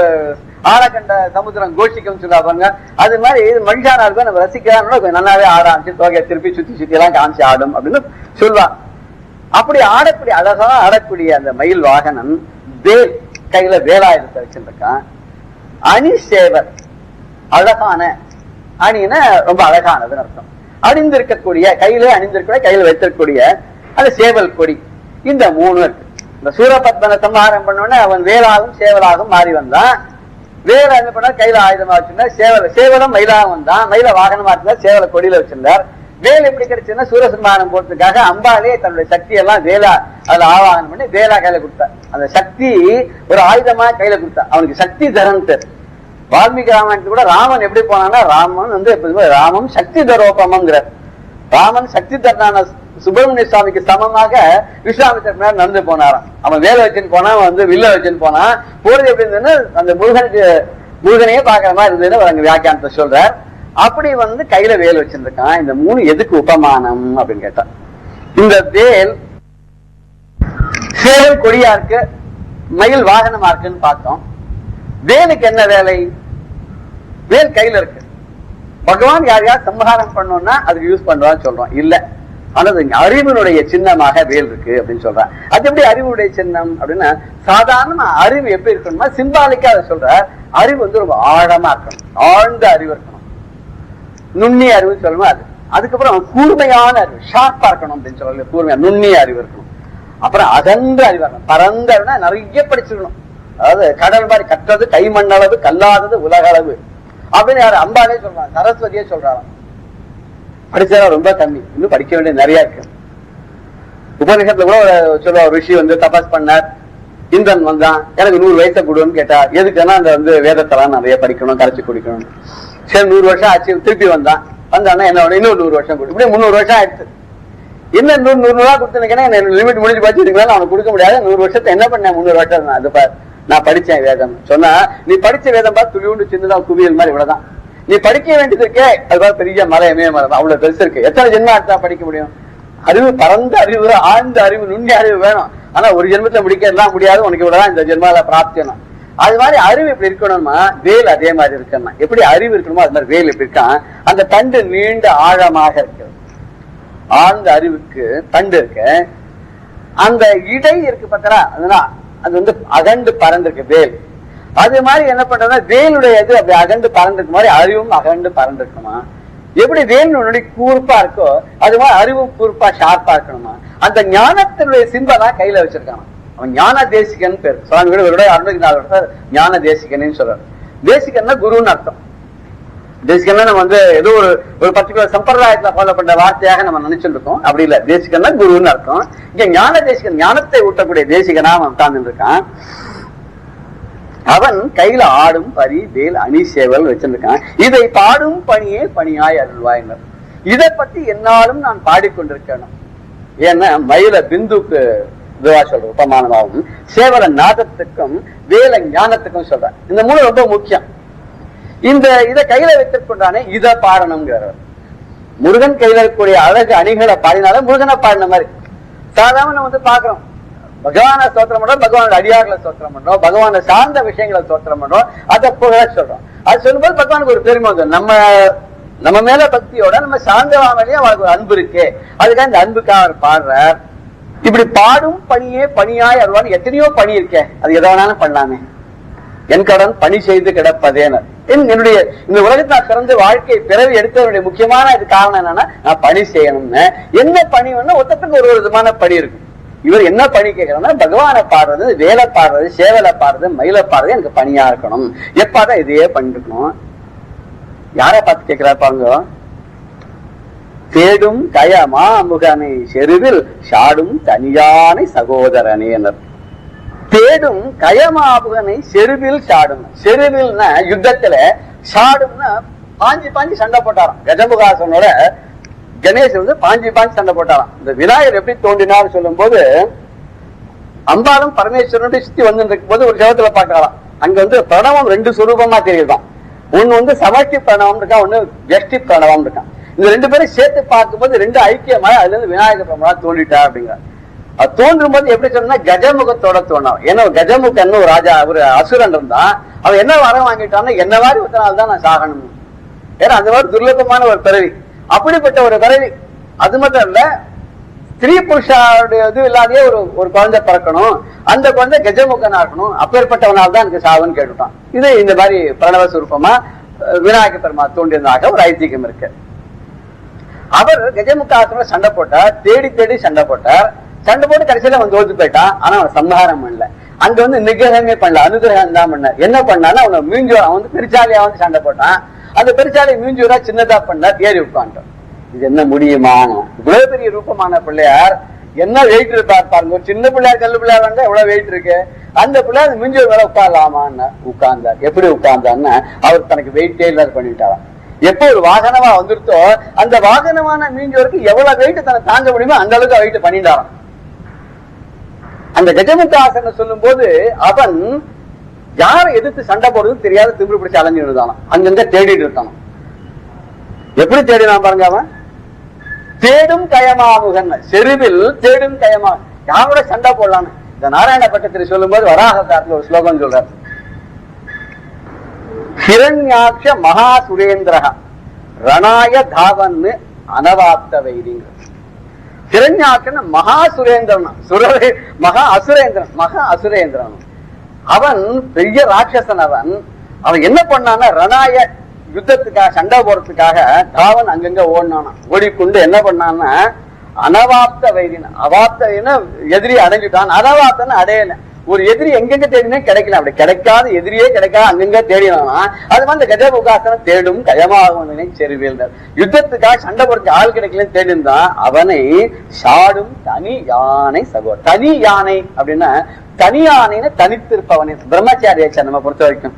ஆழக்கண்ட சமுத்திரம் கோஷிக்கும் சொல்ல பாருங்க. அது மாதிரி மனுஷானா இருக்கும், நம்ம ரசிக்கிறான்னு கொஞ்சம் நல்லாவே ஆட ஆரம்பிச்சு தொகையை திருப்பி சுத்தி சுத்தி எல்லாம் காமிச்சு ஆடும் அப்படின்னு சொல்லுவான். அப்படி ஆடக்கூடிய அழகா ஆடக்கூடிய அந்த மயில் வாகனம் வேல், கையில வேலாயுதத்தை வச்சிருக்கான். அணி சேவர், அழகான அணின்னா ரொம்ப அழகானதுன்னு அர்த்தம். அணிந்திருக்கக்கூடிய, கையில அணிந்திருக்கூடிய, கையில வைத்திருக்கக்கூடிய அந்த சேவல் கொடி. இந்த 3 இருக்கு. இந்த சூரபத்மனை சம்ஹாரம் பண்ணோடனே அவன் வேலாகும் சேவலாகும் மாறி வந்தான். வேலை என்ன பண்ணா கையில ஆயுதமா வச்சிருந்தா, சேவலும் மயிலாக வந்தான். மயில வாகனமா இருந்தா சேவலை கொடியில வச்சிருந்தார். வேல் எப்படி கிடைச்சுன்னா சூரசம்ஹாரம் போறதுக்காக அம்பாலே தன்னுடைய சக்தி எல்லாம் வேலா அதுல ஆவாகனம் பண்ணி வேலா கையில கொடுத்தா. அந்த சக்தி ஒரு ஆயுதமா கையில கொடுத்தா. அவனுக்கு சக்தி தரன் பேர். வால்மீகி ராமாயணத்துக்கு கூட ராமன் எப்படி போனான்னா, ராமன் வந்து ராமம் சக்தி தரோபமங்கிறார். ராமன் சக்தி தரனான சுப்பிரமணிய சுவாமிக்கு சமமாக விஸ்வாமித்திரர் நடந்து போனாராம். அவன் வேலை வச்சுன்னு போனா, அவன் வந்து வில்ல வச்சுன்னு போனா. போறது எப்படி இருந்ததுன்னு அந்த முருகனையே பாக்குற மாதிரி இருந்ததுன்னு அங்க வியாக்கியானத்தை சொல்றார். அப்படி வந்து கையில வேல் வச்சிருக்கான். இந்த 3 எதுக்கு உபமானம் அப்படின்னு கேட்டா, இந்த வேல் சேவல் கொடியா இருக்கு, மயில் வாகனமா இருக்குன்னு பார்த்தோம். வேலுக்கு என்ன வேலை? வேல் கையில இருக்கு. பகவான் யாரையாவது சம்ஹாரம் பண்ணோம்னா அதுக்கு யூஸ் பண்றான்னு சொல்றோம் இல்ல, ஆனா அறிவினுடைய சின்னமாக வேல் இருக்கு அப்படின்னு சொல்றான். அது எப்படி அறிவுடைய சின்னம் அப்படின்னா, சாதாரண அறிவு எப்படி இருக்கணுமா சிம்பாலிக்கா அதை சொல்ற. அறிவு வந்து ரொம்ப ஆழமா இருக்கணும், ஆழ்ந்த அறிவு இருக்கணும், நுண்ணிய அறிவு சொல்லணும். அது அதுக்கப்புறம் கூர்மையான அறிவு, ஷார்ப்பா இருக்கணும் அப்படின்னு சொல்ல. கூர்மையா நுண்ணிய அறிவு இருக்கணும். அப்புறம் அகன்ற அறிவு இருக்கணும். பரந்த அறிவுனா நிறைய படிச்சிருக்கணும். அதாவது கடல் மாதிரி கற்றது கை மண்ணளவு கல்லாதது உலக அளவு அப்படின்னு யாரு அம்பாலே சொல்றாங்க, சரஸ்வதியே சொல்றாங்க. படிச்சா ரொம்ப கம்மி, இன்னும் படிக்க வேண்டியது நிறைய இருக்கு. உபநிஷத்துல கூட சொல்ல, ஒரு ரிஷி வந்து தபஸ் பண்ணார். இந்திரன் வந்தான், எனக்கு 100 வயசை கொடுன்னு கேட்டா. எதுக்குன்னா அந்த வந்து வேதத்தெல்லாம் நிறைய படிக்கணும், கரைச்சி குடிக்கணும். சரி 100 வருஷம் ஆச்சு. திருப்பி வந்தானா என்ன இன்னும் 100 வருஷம் கொடு. இப்படி 300 வருஷம் ஆயிடுச்சு. என்ன 100 ரூபா கொடுத்துருக்கேன்னா லிமிட் முடிஞ்சு பாத்துருக்கீங்களா, அவனுக்கு கொடுக்க முடியாது. 100 வருஷத்தை என்ன பண்ணேன்? 300 வருஷம் அது நான் படிச்சேன் வேதம் சொன்னா. நீ படிச்ச வேதம் பார்த்து துளிவுண்டு சின்னதா குவியல் மாதிரி இவ்வளவுதான். நீ படிக்க வேண்டியது இருக்கே, அது பெரிய மரம், இமய மரம், அவ்வளவு பெருசு இருக்கு. எத்தனை ஜென்மம் அடுத்தா படிக்க முடியும்? அறிவு, பரந்த அறிவு, ஆழ்ந்த அறிவு, நுண்ணிய அறிவு வேணும். ஆனா ஒரு ஜென்மத்தை முடிக்க எல்லாம் முடியாது. உனக்கு இவ்வளவுதான் இந்த ஜென்மால பிராப்தியணும். அது மாதிரி அறிவு எப்படி இருக்கணும்னா வேல் அதே மாதிரி இருக்கணும். எப்படி அறிவு இருக்கணுமோ அது மாதிரி வேல் எப்படி இருக்கான். அந்த தண்டு நீண்ட ஆழமாக இருக்கிறது. ஆழ்ந்த அறிவுக்கு தண்டு இருக்கு. அந்த இடை இருக்கு பார்த்தா, அது வந்து அகண்டு பறந்துருக்கு வேல். அது மாதிரி என்ன பண்றதுன்னா வேலுடைய இது அப்படி அகண்டு பறந்துருக்கு மாதிரி அறிவும் அகண்டு பறந்துருக்குமா? எப்படி வேலுடைய கூர்ப்பா இருக்கோ அது மாதிரி அறிவும் கூர்ப்பா ஷார்ப்பா இருக்கணுமா? அந்த ஞானத்தினுடைய சிம்பலா கையில வச்சிருக்காங்க. அவன் ஞான தேசிகன் பேர். சுவாமி அருணகிரிநாதர் ஞான தேசிகன்னு சொல்றாரு. தேசிகன்னா குருன்னு அர்த்தம். தேசிகன்னா நம்ம வந்து ஏதோ ஒரு பர்டிகுலர் சம்பிரதாயத்துல ஃபாலோ பண்ற வார்த்தையாக நம்ம நினைச்சுட்டு இருக்கோம். அப்படி இல்ல, தேசிகன்னா குருன்னு அர்த்தம். இங்க ஞான தேசிகன், ஞானத்தை ஊட்டக்கூடிய தேசிகனா அவன் உட்கார்ந்து இருக்கான். அவன் கையில ஆடும் பரி வேல் அணி சேவல் வச்சிருக்கான். இதை பாடும் பணியே பணியாய் அருள்வாயினர். இதை பத்தி என்னாலும் நான் பாடிக்கொண்டிருக்கணும். ஏன்னா மயில பிந்துக்கு இதுவா சொல்ற உபமானமாகவும், சேவல நாதத்துக்கும் வேல ஞானத்துக்கும் சொல்றேன். இந்த மூணு ரொம்ப முக்கியம். இதை கையில வைத்திருக்கொண்டானே இதை பாடணுங்கிறவர். முருகன் கையில இருக்கக்கூடிய அழகு அணிகளை பாடினாலும் முருகனை பாடின மாதிரி. சாதாரண வந்து பாக்குறோம், பகவான ஸ்தோத்திரம் பண்றோம், பகவானோட அடியார்களை ஸ்தோத்திரம் பண்றோம், பகவான சார்ந்த விஷயங்களை ஸ்தோத்திரம் பண்றோம், அதை புகழ சொல்றோம். அது சொல்லும்போது பகவானுக்கு ஒரு பெருமை வந்து நம்ம மேல பக்தியோட நம்ம சார்ந்தவாமலேயே அவருக்கு ஒரு அன்பு இருக்கு. அதுக்காக இந்த அன்புக்காக அவர் பாடுறார். இப்படி பாடும் பணியே பணியாய் அருவான்னு எத்தனையோ பணி இருக்கே, அது எதை வேணாலும் பண்ணலாமே. என் கடன் பணி செய்து கிடப்பதேன. என்னுடைய இந்த உலகத்தை நான் பிறந்து வாழ்க்கை பிறவி எடுத்தவருடைய முக்கியமான இது காரணம் என்னன்னா, நான் பணி செய்யணும்னு. என்ன பணி வேணும்னா ஒருத்தருக்கு ஒரு விதமான பணி இருக்கு. இவர் என்ன பணி கேட்கிறாருன்னா, பகவானை பாடுறது, வேலை பாடுறது, சேவலை பாடுறது, மயிலை பாடுறது எனக்கு பணியா இருக்கணும். எப்பாதான் இதையே பண்ணிருக்கணும். யார பார்த்து கேட்கிறாரு பாருங்க, தேடும் கயமா முகனை செருவில் சாடும் தனியானை சகோதரனே. தேடும் கயமாபுகனை செருவில் சாடும். செருவில்னா யுத்தத்துல, சாடும்னா பாஞ்சி பாஞ்சி சண்டை போட்டாராம். கஜமுகாசனோட கணேசன் வந்து பாஞ்சி பாஞ்சி சண்டை போட்டாராம். இந்த விநாயகர் எப்படி தோன்றினார் சொல்லும் போது, அம்பாலும் பரமேஸ்வரனுடைய சுத்தி வந்து இருக்கும் போது ஒரு ஜெகத்துல பாக்கலாம். அங்க வந்து பிரணவம் ரெண்டு சுரூபமா தெரியுதான். ஒண்ணு வந்து சமஷ்டி பிரணவம் இருக்கா, ஒண்ணு வெஷ்டி பிரணவம் இருக்கான். இந்த ரெண்டு பேரும் சேர்த்து பார்க்கும்போது ரெண்டு ஐக்கியமாக அதுல இருந்து விநாயகர் பெருமாளா தோன்றிட்டா அப்படிங்கிறார். அது தோன்றும் போது எப்படி சொன்னா கஜமுகத்தோட தோணும். ஏன்னா கஜமுகன்னு ஒரு ராஜா, ஒரு அசுரன் இருந்தான். அவன் என்ன வரம் வாங்கிட்டான்னா, என்ன மாதிரி ஒருத்தனால தான் நான் சாகணும். ஏன்னா அந்த மாதிரி துர்லபமான ஒரு பிறவி, அப்படிப்பட்ட ஒரு பிறவி. அது மட்டும் இல்ல, ஸ்திரீ புருஷாவுடைய இது இல்லாதே ஒரு குழந்தை பிறக்கணும், அந்த குழந்தை கஜமுகனா இருக்கணும், அப்பேற்பட்டவனால் தான் எனக்கு சாவுன்னு கேட்டுட்டான். இது இந்த மாதிரி பிரணவ சுரூபமா விநாயக பெருமாள் தோன்றியதாக ஒரு ஐதீகம் இருக்கு. அவர் கஜமுகாசுர சண்டை போட்டார், தேடி தேடி சண்டை போட்டார். சண்டை போட்டு கடைசியில அவன் தோத்து போயிட்டான். ஆனா அவன் சம்ஹாரம் பண்ணல. அங்க வந்து நிகிரகமே பண்ணல, அனுகிரகம் தான் பண்ண. என்ன பண்ணாலும் அவனை மீஞ்சூரா, அவன் வந்து பெருச்சாலியா வந்து சண்டை போட்டான். அந்த பெருச்சாலியை மீஞ்சூரா சின்னதா பண்ண ஏறி உட்காந்துட்டான். இது என்ன முடியுமா? இவ்வளவு பெரிய ரூபமான பிள்ளையார் என்ன வெயிட் இருப்பார் பாருங்க. ஒரு சின்ன பிள்ளையார், கல்லு பிள்ளையார் வந்தா எவ்வளவு வெயிட் இருக்கு. அந்த பிள்ளையார் மீஞ்சூர் மேல உட்காரலாமான்னு உட்கார்ந்தார். எப்படி உட்கார்ந்தான்னு அவர் தனக்கு வெயிட்டே இல்லாத பண்ணிட்டாராம். எப்போ ஒரு வாகனமா வந்துருத்தோ அந்த வாகனமான மீஞ்சோருக்கு எவ்வளவு வெயிட் தன்னை தாங்க முடியுமோ அந்த அளவுக்கு வெயிட் பண்ணிட்டாராம். அந்த கஜமுகாசன சொல்லும் போது அவன் யாரை எதிர்த்து சண்டை போடுறது தெரியாத திமிரு பிடிச்சு அலைஞ்சு இருந்தான். அங்கங்க தேடிட்டு இருக்கான். எப்படி தேடினான் பாருங்க. அவன் தேடும் கயமாமுகன், செருவில் தேடும் கயமா, யாரோட சண்டை போடலான்னு. இந்த நாராயண பட்டத்தில் சொல்லும் போது வராகத்துல ஒரு ஸ்லோகம் சொல்றாரு. ஹிரண்யாட்ச மகா சுரேந்திரா ரணாய தாவன்னு அனவாப்த வைரிங்க. ஹிரண்யாட்சன் மகா சுரேந்திரன், மகா அசுரேந்திரன், மகா அசுரேந்திரன். அவன் பெரிய ராட்சசன். அவன் என்ன பண்ணான்னா, ரணாய யுத்தத்துக்காக சண்டை போறதுக்காக தாவன் அங்கங்க ஓடினான். ஓடிக்கொண்டு என்ன பண்ணான்னா, அனவாப்த வைரின, அவாப்த எதிரி அடைஞ்சுட்டான். அனவாப்தன்னு அடையல. ஒரு எதிரி எங்கெங்க தேடினே கிடைக்கல. அப்படி கிடைக்காத எதிரியே கிடைக்காத அங்கங்க தேடினா அது மாதிரி கஜமுகாசனம் தேடும் கயமாகுவனை செருவேல். யுத்தத்துக்காக சண்டை போடுறது ஆள் கிடைக்கலன்னு தேடிந்தான். அவனை சாடும் தனி யானை சகோதரர். தனி யானை அப்படின்னா தனி யானைன்னு தனித்திருப்பவனே பிரம்மச்சாரியாச்சா. நம்ம பொறுத்த வரைக்கும்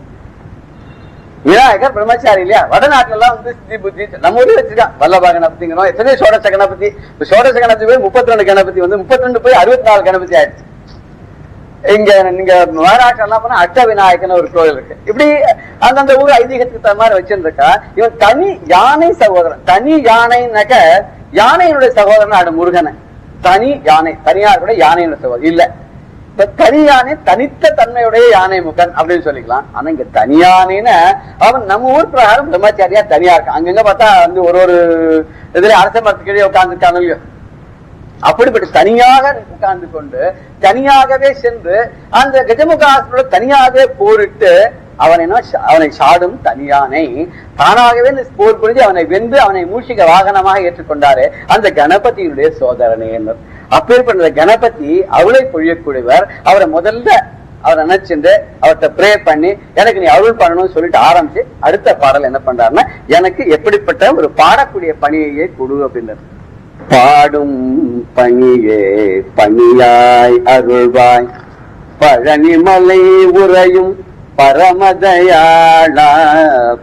விநாயகர் பிரம்மச்சாரி இல்லையா? வடநாட்டுல எல்லாம் வந்து சித்தி புத்தி நம்ம ஊர்ல வச்சுக்கான். வல்லபா கணபதிங்கிறோம். எத்தனை சோடச கணபதி, சோடச கணபதி போய் 32 கணபதி வந்து 32 போய் 64 கணபதி ஆயிடுச்சு. இங்க நீங்க மகாராஷ்டிரா எல்லாம் போனா அஷ்ட விநாயகன்னு ஒரு கோயில் இருக்கு. இப்படி அந்தந்த ஊர் ஐதீகத்துக்கு தகுந்த மாதிரி வச்சிருக்கா. இவன் தனி யானை சகோதரன். தனி யானைனாக்க யானையினுடைய சகோதரன் ஆடு முருகனை. தனி யானை, தனியார் கூட யானையினுடைய சகோதரன் இல்ல. இப்ப தனி யானை தனித்த தன்மையுடைய யானை முகன் அப்படின்னு சொல்லிக்கலாம். ஆனா இங்க தனியானைன்னு அவன் நம்ம ஊர் பிரகாரம் பிரம்மச்சாரியா தனியா இருக்கான். அங்கங்க பார்த்தா வந்து ஒரு இதுல அரச மரத்துக்கிடையே உட்கார்ந்துருக்காங்க இல்லையோ. அப்படிப்பட்ட தனியாக உட்கார்ந்து கொண்டு தனியாகவே சென்று அந்த கஜமுகாசுரோட தனியாகவே போரிட்டு அவனை சாடும் தனியானை தானாகவே போர் புரிஞ்சு அவனை வென்று அவனை மூஷிக வாகனமாக ஏற்றுக்கொண்டாரு அந்த கணபதியுடைய சோதரனே. அப்பேற்பட்ட கணபதி அவளை பொழியக்கூடியவர். அவரை முதல்ல அவரை நினைச்சுட்டு அவர்கிட்ட ப்ரே பண்ணி எனக்கு நீ அருள் பண்ணணும்னு சொல்லிட்டு ஆரம்பிச்சு அடுத்த பாடல் என்ன பண்றாருன்னா, எனக்கு எப்படிப்பட்ட ஒரு பாடக்கூடிய பணியை கொடு அப்படின்றது. பாடும் பணியே பணியாய் அருள்வாய் பழனிமலை உறையும் பரமதயாளா.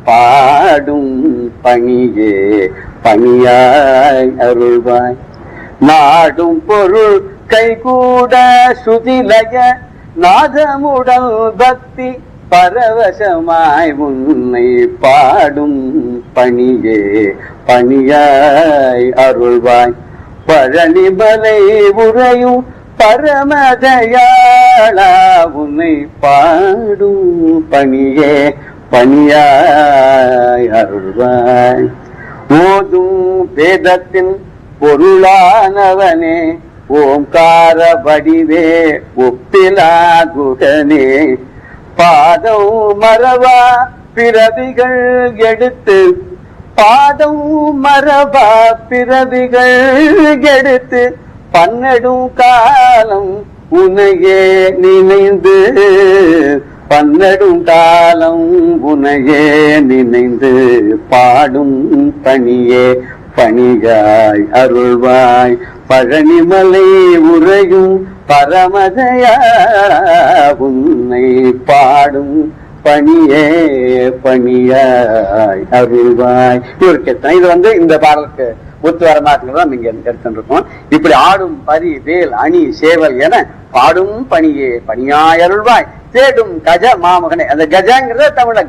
பாடும் பணியே பணியாய் அருள்வாய் நாடும் பொருள் கைகூட சுதிலய நாதமுடல் பக்தி பரவசமாய் உன்னை பாடும் பணியே பணியாய் அருள்வாய் பழனிமலை உறையும் பரமதயாளா. உன்னை பாடும் பணியே பணியாய் அருள்வாய். ஓதும் வேதத்தின் பொருளானவனே ஓம்கார வடிவே ஒப்பிலா குகனே. பாதம் மரபா பிறவிகள் எடுத்து பாதம் மரபா பிறவிகள் எடுத்து பன்னெடும் காலம் உனையே நினைந்து பன்னெடும் காலம் உனையே நினைந்து பாடும் பணியே பணியாய் அருள்வாய் பழனிமலை உறையும் பரமதயா. உன்னை பாடும் பணியே பணியாய் அருள்வாய். இவருக்கு இது இந்த பாடலுக்கு ஒத்து வர மாட்டேங்கிறதா நீங்க எடுத்துருக்கோம். இப்படி ஆடும் பரி வேல் அணி சேவல் என பாடும் பணியே பணியாய் அருள்வாய் தேடும் கஜ மாமுகனை. அந்த கஜங்கிறத தமிழ்ல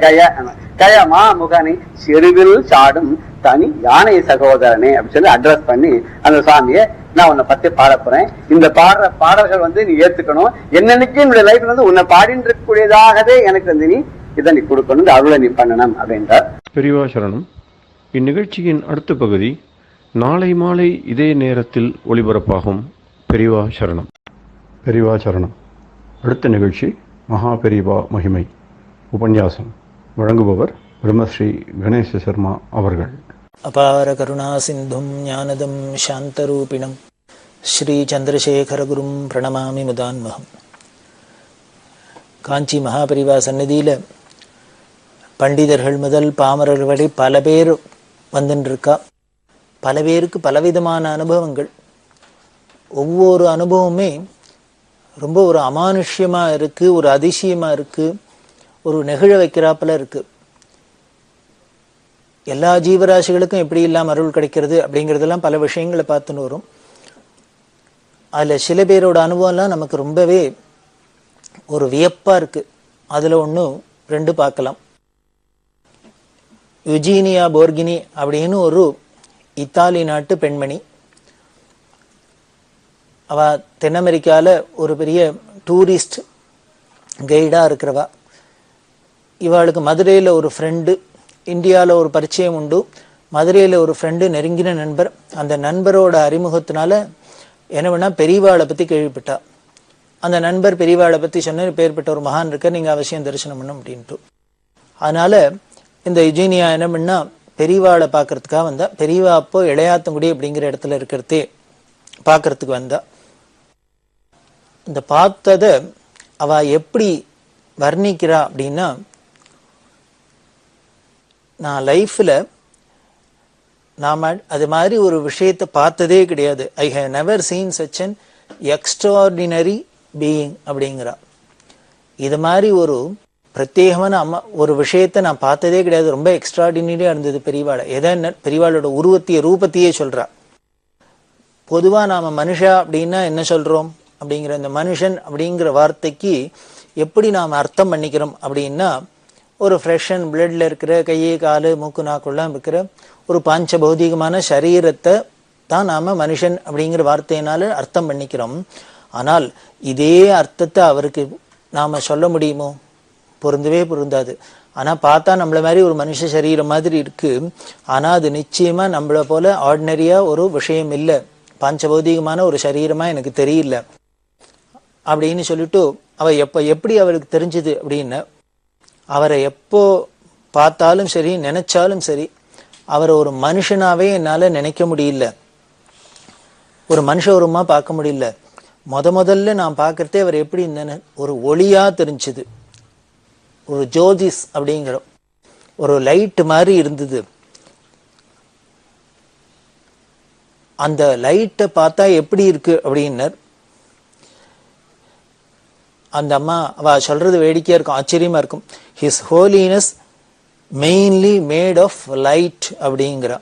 கய மாமுகனை செருவில் சாடும் தனி யானை சகோதரனே அப்படின்னு சொல்லி அட்ரஸ் பண்ணி அந்த சாமியை நான் உன்னை பத்தி பாட போறேன். இந்த பாடுற பாடல்கள் நீ ஏத்துக்கணும். என்னன்னைக்கு என்னுடைய லைஃப்ல உன்னை பாடிட்டு இருக்கக்கூடியதாகவே எனக்கு நீ இதை நீ கொடுக்கணும், அருளை நீ பண்ணணும் அப்படின்றார். பெரியவா சரணம். இந்நிகழ்ச்சியின் அடுத்த பகுதி நாளை மாலை இதே நேரத்தில் ஒளிபரப்பாகும். பெரியவா சரணம். பெரியவா சரணம். அடுத்த நிகழ்ச்சி மகா பெரியவா மகிமை உபன்யாசம். வழங்குபவர் பிரம்மஸ்ரீ கணேச சர்மா அவர்கள். அபார கருணா சிந்தும் ஞானதம் சாந்தரூபிணம் ஸ்ரீ சந்திரசேகரகுரும் பிரணமாமி முதான்மகம். காஞ்சி மகாபரிவா சன்னதியில் பண்டிதர்கள் முதல் பாமரர்கள் வரை பல பேர் வந்துருக்கா. பல பேருக்கு பலவிதமான அனுபவங்கள். ஒவ்வொரு அனுபவமே ரொம்ப ஒரு அமானுஷ்யமாக இருக்குது, ஒரு அதிசயமாக இருக்குது, ஒரு நெகிழ வைக்கிறாப்பில் இருக்குது. எல்லா ஜீவராசிகளுக்கும் எப்படி இல்லாமல் அருள் கிடைக்கிறது அப்படிங்கிறதெல்லாம் பல விஷயங்களை பார்த்துன்னு வரும். அதில் சில பேரோட அனுபவம்லாம் நமக்கு ரொம்பவே ஒரு வியப்பாக இருக்குது. அதில் ஒன்று ரெண்டு பார்க்கலாம். யுஜீனியா போர்கினி அப்படின்னு ஒரு இத்தாலி நாட்டு பெண்மணி. அவள் தென் அமெரிக்காவில் ஒரு பெரிய டூரிஸ்ட் கைடாக இருக்கிறவா. இவளுக்கு மதுரையில் ஒரு ஃப்ரெண்டு, இந்தியாவில் ஒரு பரிச்சயம் உண்டு. மதுரையில் ஒரு ஃப்ரெண்டு, நெருங்கின நண்பர். அந்த நண்பரோட அறிமுகத்தினால என்ன பண்ணால் பெரியவாளை பற்றி கேள்விப்பட்டா. அந்த நண்பர் பெரியவாளை பற்றி சொன்ன பேர்பட்ட ஒரு மகான் இருக்க, நீங்கள் அவசியம் தரிசனம் பண்ணும் அப்படின்ட்டு. அதனால் இந்த யுஜீனியா என்ன பண்ணால் பெரியவாளை பார்க்கறதுக்காக வந்தா. பெரியவா அப்போ இளையாத்தங்குடி அப்படிங்கிற இடத்துல இருக்கிறதே பார்க்கறதுக்கு வந்தா. இந்த பார்த்ததை அவள் எப்படி வர்ணிக்கிறா அப்படின்னா, நான் லைஃப்பில் நாம் அது மாதிரி ஒரு விஷயத்தை பார்த்ததே கிடையாது. I have never seen such an extraordinary being அப்படிங்கிறா. இது மாதிரி ஒரு பிரத்யேகமான ஒரு விஷயத்தை நான் பார்த்ததே கிடையாது. ரொம்ப எக்ஸ்ட்ராடினரியாக இருந்தது பெரியவாளை. எதன பெரியவாளோட ரூபத்தையே சொல்கிறா. பொதுவாக நாம் மனுஷா அப்படின்னா என்ன சொல்கிறோம் அப்படிங்கிற இந்த மனுஷன் அப்படிங்கிற வார்த்தைக்கு எப்படி நாம் அர்த்தம் பண்ணிக்கிறோம் அப்படின்னா, ஒரு ஃப்ரெஷ் அண்ட் பிளட்ல இருக்கிற கையே காலு மூக்கு நாக்குள்ளாம் இருக்கிற ஒரு பாஞ்ச பௌதிகமான சரீரத்தை தான் நாம் மனுஷன் அப்படிங்கிற வார்த்தையினால அர்த்தம் பண்ணிக்கிறோம். ஆனால் இதே அர்த்தத்தை அவருக்கு நாம் சொல்ல முடியுமோ? பொருந்தவே பொருந்தாது. ஆனால் பார்த்தா நம்மள மாதிரி ஒரு மனுஷ சரீரம் மாதிரி இருக்கு. ஆனால் அது நிச்சயமாக நம்மளை போல ஆர்டினரியாக ஒரு விஷயம் இல்லை. பாஞ்சபௌதிகமான ஒரு சரீரமா எனக்கு தெரியல அப்படின்னு சொல்லிட்டு எப்படி அவருக்கு தெரிஞ்சது அப்படின்னு, அவரை எப்போ பார்த்தாலும் சரி நினைச்சாலும் சரி அவரை ஒரு மனுஷனாவே என்னால நினைக்க முடியல, ஒரு மனுஷ உருவமா பார்க்க முடியல. முதல்ல நான் பார்க்கறதே அவர் எப்படி இருந்தேன்னு ஒரு ஒளியா தெரிஞ்சது, ஒரு ஜோதிஸ் அப்படிங்கிற ஒரு லைட் மாதிரி இருந்தது. அந்த லைட்டை பார்த்தா எப்படி இருக்கு அப்படின்னர். அந்த அம்மா அவ சொல்றது வேடிக்கையா இருக்கும், ஆச்சரியமா இருக்கும். His Holiness mainly made of light அப்படிங்கிற.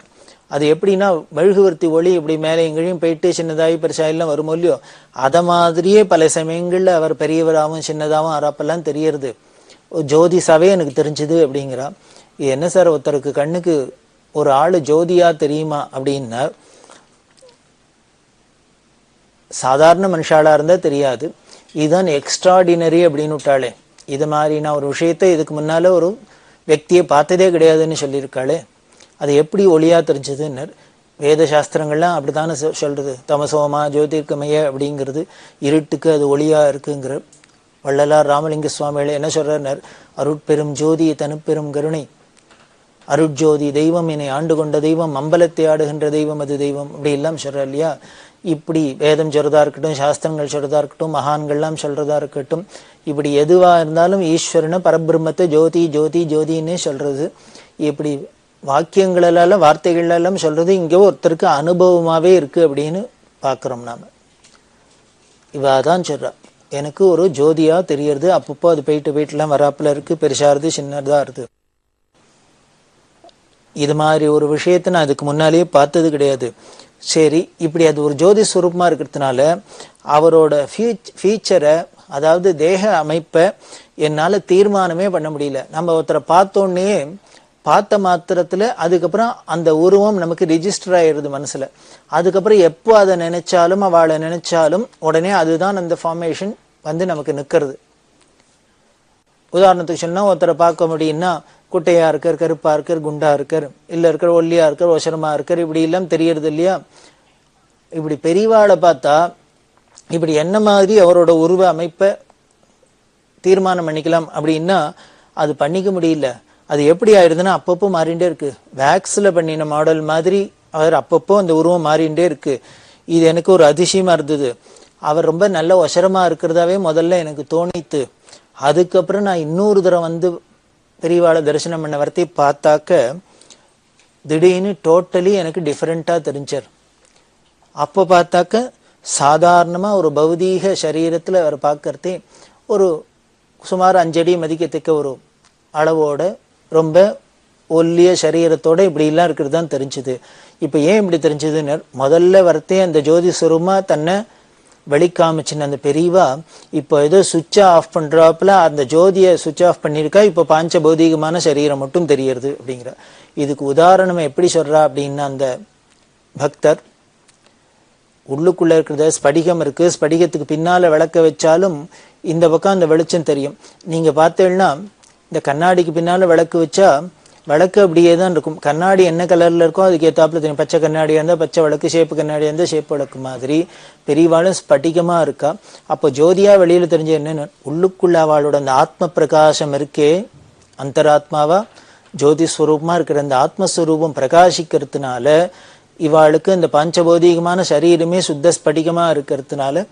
அது எப்படின்னா மெழுகுவர்த்தி ஒளி இப்படி மேலே எங்கேயும் போயிட்டு சின்னதாகி பெருசாயெல்லாம் வருமோ இல்லையோ, அதை மாதிரியே பல சமயங்கள்ல அவர் பெரியவராகவும் சின்னதாகவும் அரப்பெல்லாம் தெரியறது. ஜோதிஷாவே எனக்கு தெரிஞ்சது அப்படிங்கிறா. இது என்ன சார் ஒருத்தருக்கு கண்ணுக்கு ஒரு ஆளு ஜோதியா தெரியுமா அப்படின்னா, சாதாரண மனுஷாலா இருந்தா தெரியாது, இதுதான் எக்ஸ்ட்ராடினரி அப்படின்னு விட்டாளே. இது மாதிரி நான் ஒரு விஷயத்த இதுக்கு முன்னால ஒரு వ్యక్తిயை பார்த்ததே கிடையாதுன்னு சொல்லியிருக்காளே, அது எப்படி ஒளியா தெரிஞ்சதுன்னு. வேத சாஸ்திரங்கள்லாம் அப்படித்தானே சொல்றது, தமசோமா ஜோதிர்கமய அப்படிங்கிறது இருட்டுக்கு அது ஒளியா இருக்குங்கிற. வள்ளலார் ராமலிங்க சுவாமிகள் என்ன சொல்றார், அருட்பெரும் ஜோதி தனுப்பெரும் கருணை, அருட்ஜோதி தெய்வம் என்னை ஆண்டு கொண்ட தெய்வம், அம்பலத்தை ஆடுகின்ற தெய்வம் அது தெய்வம் அப்படி எல்லாம் சொல்றார் இல்லையா. இப்படி வேதம் சொல்றதா இருக்கட்டும், சாஸ்திரங்கள் சொல்றதா இருக்கட்டும், மகான்கள்லாம் சொல்றதா இருக்கட்டும், இப்படி எதுவா இருந்தாலும் ஈஸ்வரனை பரபிரம்மத்தை ஜோதி ஜோதி ஜோதின்னே சொல்றது. இப்படி வாக்கியங்களெல்லாம் வார்த்தைகளெல்லாம் சொல்றது இங்க ஒருத்தருக்கு அனுபவமாவே இருக்கு அப்படின்னு பாக்குறோம் நாம. இவாதான் சொல்றா, எனக்கு ஒரு ஜோதியா தெரியறது, அப்பப்போ அது போயிட்டு வீட்டுலாம் வராப்புல இருக்கு, பெருசா இருக்கு, சின்னதா இருக்கு. இது மாதிரி ஒரு விஷயத்த நான் அதுக்கு முன்னாலேயே பார்த்தது கிடையாது. சரி, இப்படி அது ஒரு ஜோதி ஸ்வரூபமா இருக்கிறதுனால அவரோட ஃபீச்சரை, அதாவது தேக அமைப்பை என்னால தீர்மானமே பண்ண முடியல. நம்ம ஒருத்தரை பார்த்தோன்னே பார்த்த மாத்திரத்துல அதுக்கப்புறம் அந்த உருவம் நமக்கு ரிஜிஸ்டர் ஆயிடுது மனசுல. அதுக்கப்புறம் எப்போ அதை நினைச்சாலும் அவளை நினைச்சாலும் உடனே அதுதான் அந்த ஃபார்மேஷன் வந்து நமக்கு நிக்கிறது. உதாரணத்துக்கு சொன்னா ஒருத்தரை பார்க்க முடியும்னா குட்டையா இருக்கார், கருப்பா இருக்கார், குண்டா இருக்கார், இல்ல இருக்கிற ஒல்லியா இருக்கார், ஒசரமா இருக்கார், இப்படி எல்லாம் தெரியறது இல்லையா. இப்படி பெரியவாளை பார்த்தா இப்படி என்ன மாதிரி அவரோட உருவ அமைப்பை தீர்மானம் பண்ணிக்கலாம் அப்படின்னா அது பண்ணிக்க முடியல. அது எப்படி ஆயிடுதுன்னா அப்பப்போ மாறிண்டே இருக்கு. வேக்ஸ்ல பண்ணின மாடல் மாதிரி அவர் அப்பப்போ அந்த உருவம் மாறிண்டே இருக்கு. இது எனக்கு ஒரு அதிசயமா இருந்தது. அவர் ரொம்ப நல்ல ஒசரமா இருக்கிறதாவே முதல்ல எனக்கு தோணித்து. அதுக்கப்புறம் நான் இன்னொரு தடவை வந்து பெரியவாளை தரிசனம் பண்ண வரத்தை பார்த்தாக்க திடீர்னு டோட்டலி எனக்கு டிஃப்ரெண்டா தெரிஞ்சார். அப்போ பார்த்தாக்க சாதாரணமா ஒரு பௌதீக சரீரத்துல அவர் பார்க்கறதே ஒரு சுமார் 5 அடி மதிக்கத்தக்க ஒரு அளவோட ரொம்ப ஒல்லிய சரீரத்தோட இப்படி எல்லாம் இருக்கிறது தான் தெரிஞ்சுது. இப்ப ஏன் இப்படி தெரிஞ்சதுன்னு, முதல்ல வரத்தே அந்த ஜோதி சுரூபமா தன்னை வெளிக்காமிச்சின்னு அந்த பெரியவா இப்போ ஏதோ சுவிட்ச் ஆஃப் பண்றாப்புல அந்த ஜோதியை சுவிட்ச் ஆஃப் பண்ணிருக்கா. இப்போ பாஞ்ச பௌதிகமான சரீரம் மட்டும் தெரியறது அப்படிங்கிற. இதுக்கு உதாரணம் எப்படி சொல்றா அப்படின்னா, அந்த பக்தர் உள்ளுக்குள்ள இருக்கிறத ஸ்படிகம் இருக்கு, ஸ்படிகத்துக்கு பின்னால விளக்க வச்சாலும் இந்த பக்கம் அந்த வெளிச்சம் தெரியும். நீங்க பார்த்தீங்கன்னா இந்த கண்ணாடிக்கு பின்னால விளக்கு வச்சா விளக்கு அப்படியே தான் இருக்கும். கண்ணாடி என்ன கலர்ல இருக்கோ அதுக்கு ஏத்தாப்புல தெரியும். பச்சை கண்ணாடியா இருந்தா பச்சை விளக்கு, சேப்பு கண்ணாடியா இருந்தா சேப்பு விளக்கு மாதிரி பெரியவாளும் ஸ்பட்டிகமா இருக்கா. அப்போ ஜோதியா வெளியில தெரிஞ்ச என்னன்னு, உள்ளுக்குள்ள அவளோட அந்த ஆத்ம பிரகாசம் இருக்கே, அந்தராத்மாவா ஜோதி ஸ்வரூபமா இருக்கிற அந்த ஆத்மஸ்வரூபம் பிரகாசிக்கிறதுனால இவாளுக்கு அந்த பஞ்சபௌதிகமான சரீரமே சுத்த ஸ்படிகமா இருக்கிறதுனால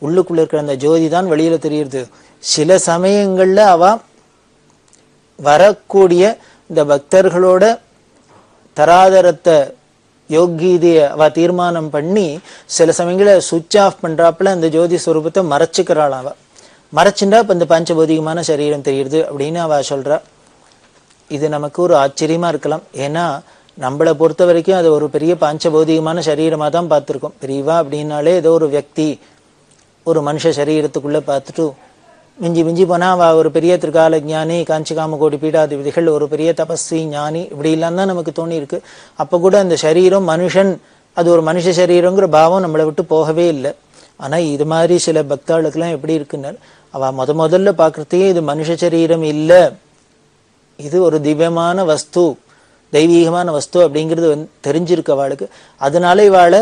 உள்ளுக்குள்ள இருக்கிற அந்த ஜோதி தான் வெளியில தெரியுது. சில சமயங்கள்ல அவ வரக்கூடிய இந்த பக்தர்களோட தராதரத்தை யோகீதிய அவ தீர்மானம் பண்ணி சில சமயங்கள சுவிட்ச் ஆஃப் பண்றாப்புல அந்த ஜோதி ஸ்வரூபத்தை மறைச்சுக்கிறாள். அவ மறைச்சுண்டா இப்ப இந்த பஞ்சபௌதிகமான சரீரம் தெரியுது அப்படின்னு அவ சொல்றா. இது நமக்கு ஒரு ஆச்சரியமா இருக்கலாம். ஏன்னா நம்மளை பொறுத்த வரைக்கும் அது ஒரு பெரிய பஞ்சபௌதிகமான சரீரமா தான் பார்த்திருக்கோம். பெரியவா அப்படின்னாலே ஏதோ ஒரு வியக்தி ஒரு மனுஷ சரீரத்துக்குள்ள பார்த்துட்டு மிஞ்சி மிஞ்சி போனா அவ ஒரு பெரிய திருக்கால ஞானி, காஞ்சிகாம கோடி பீடாதிபதிகள், ஒரு பெரிய தபஸ்வி ஞானி இப்படி எல்லாம் தான் நமக்கு தோணி இருக்கு. அப்ப கூட அந்த சரீரம் மனுஷன், அது ஒரு மனுஷ சரீரங்கிற பாவம் நம்மளை விட்டு போகவே இல்லை. ஆனா இது மாதிரி சில பக்தாளுக்கெல்லாம் எப்படி இருக்குன்னு, அவ முதல்ல பாக்குறதையே இது மனுஷ சரீரம் இல்ல, இது ஒரு திவ்யமான வஸ்து, தெய்வீகமான வஸ்து அப்படிங்கிறது தெரிஞ்சிருக்கு அவளுக்கு. அதனால இவாளை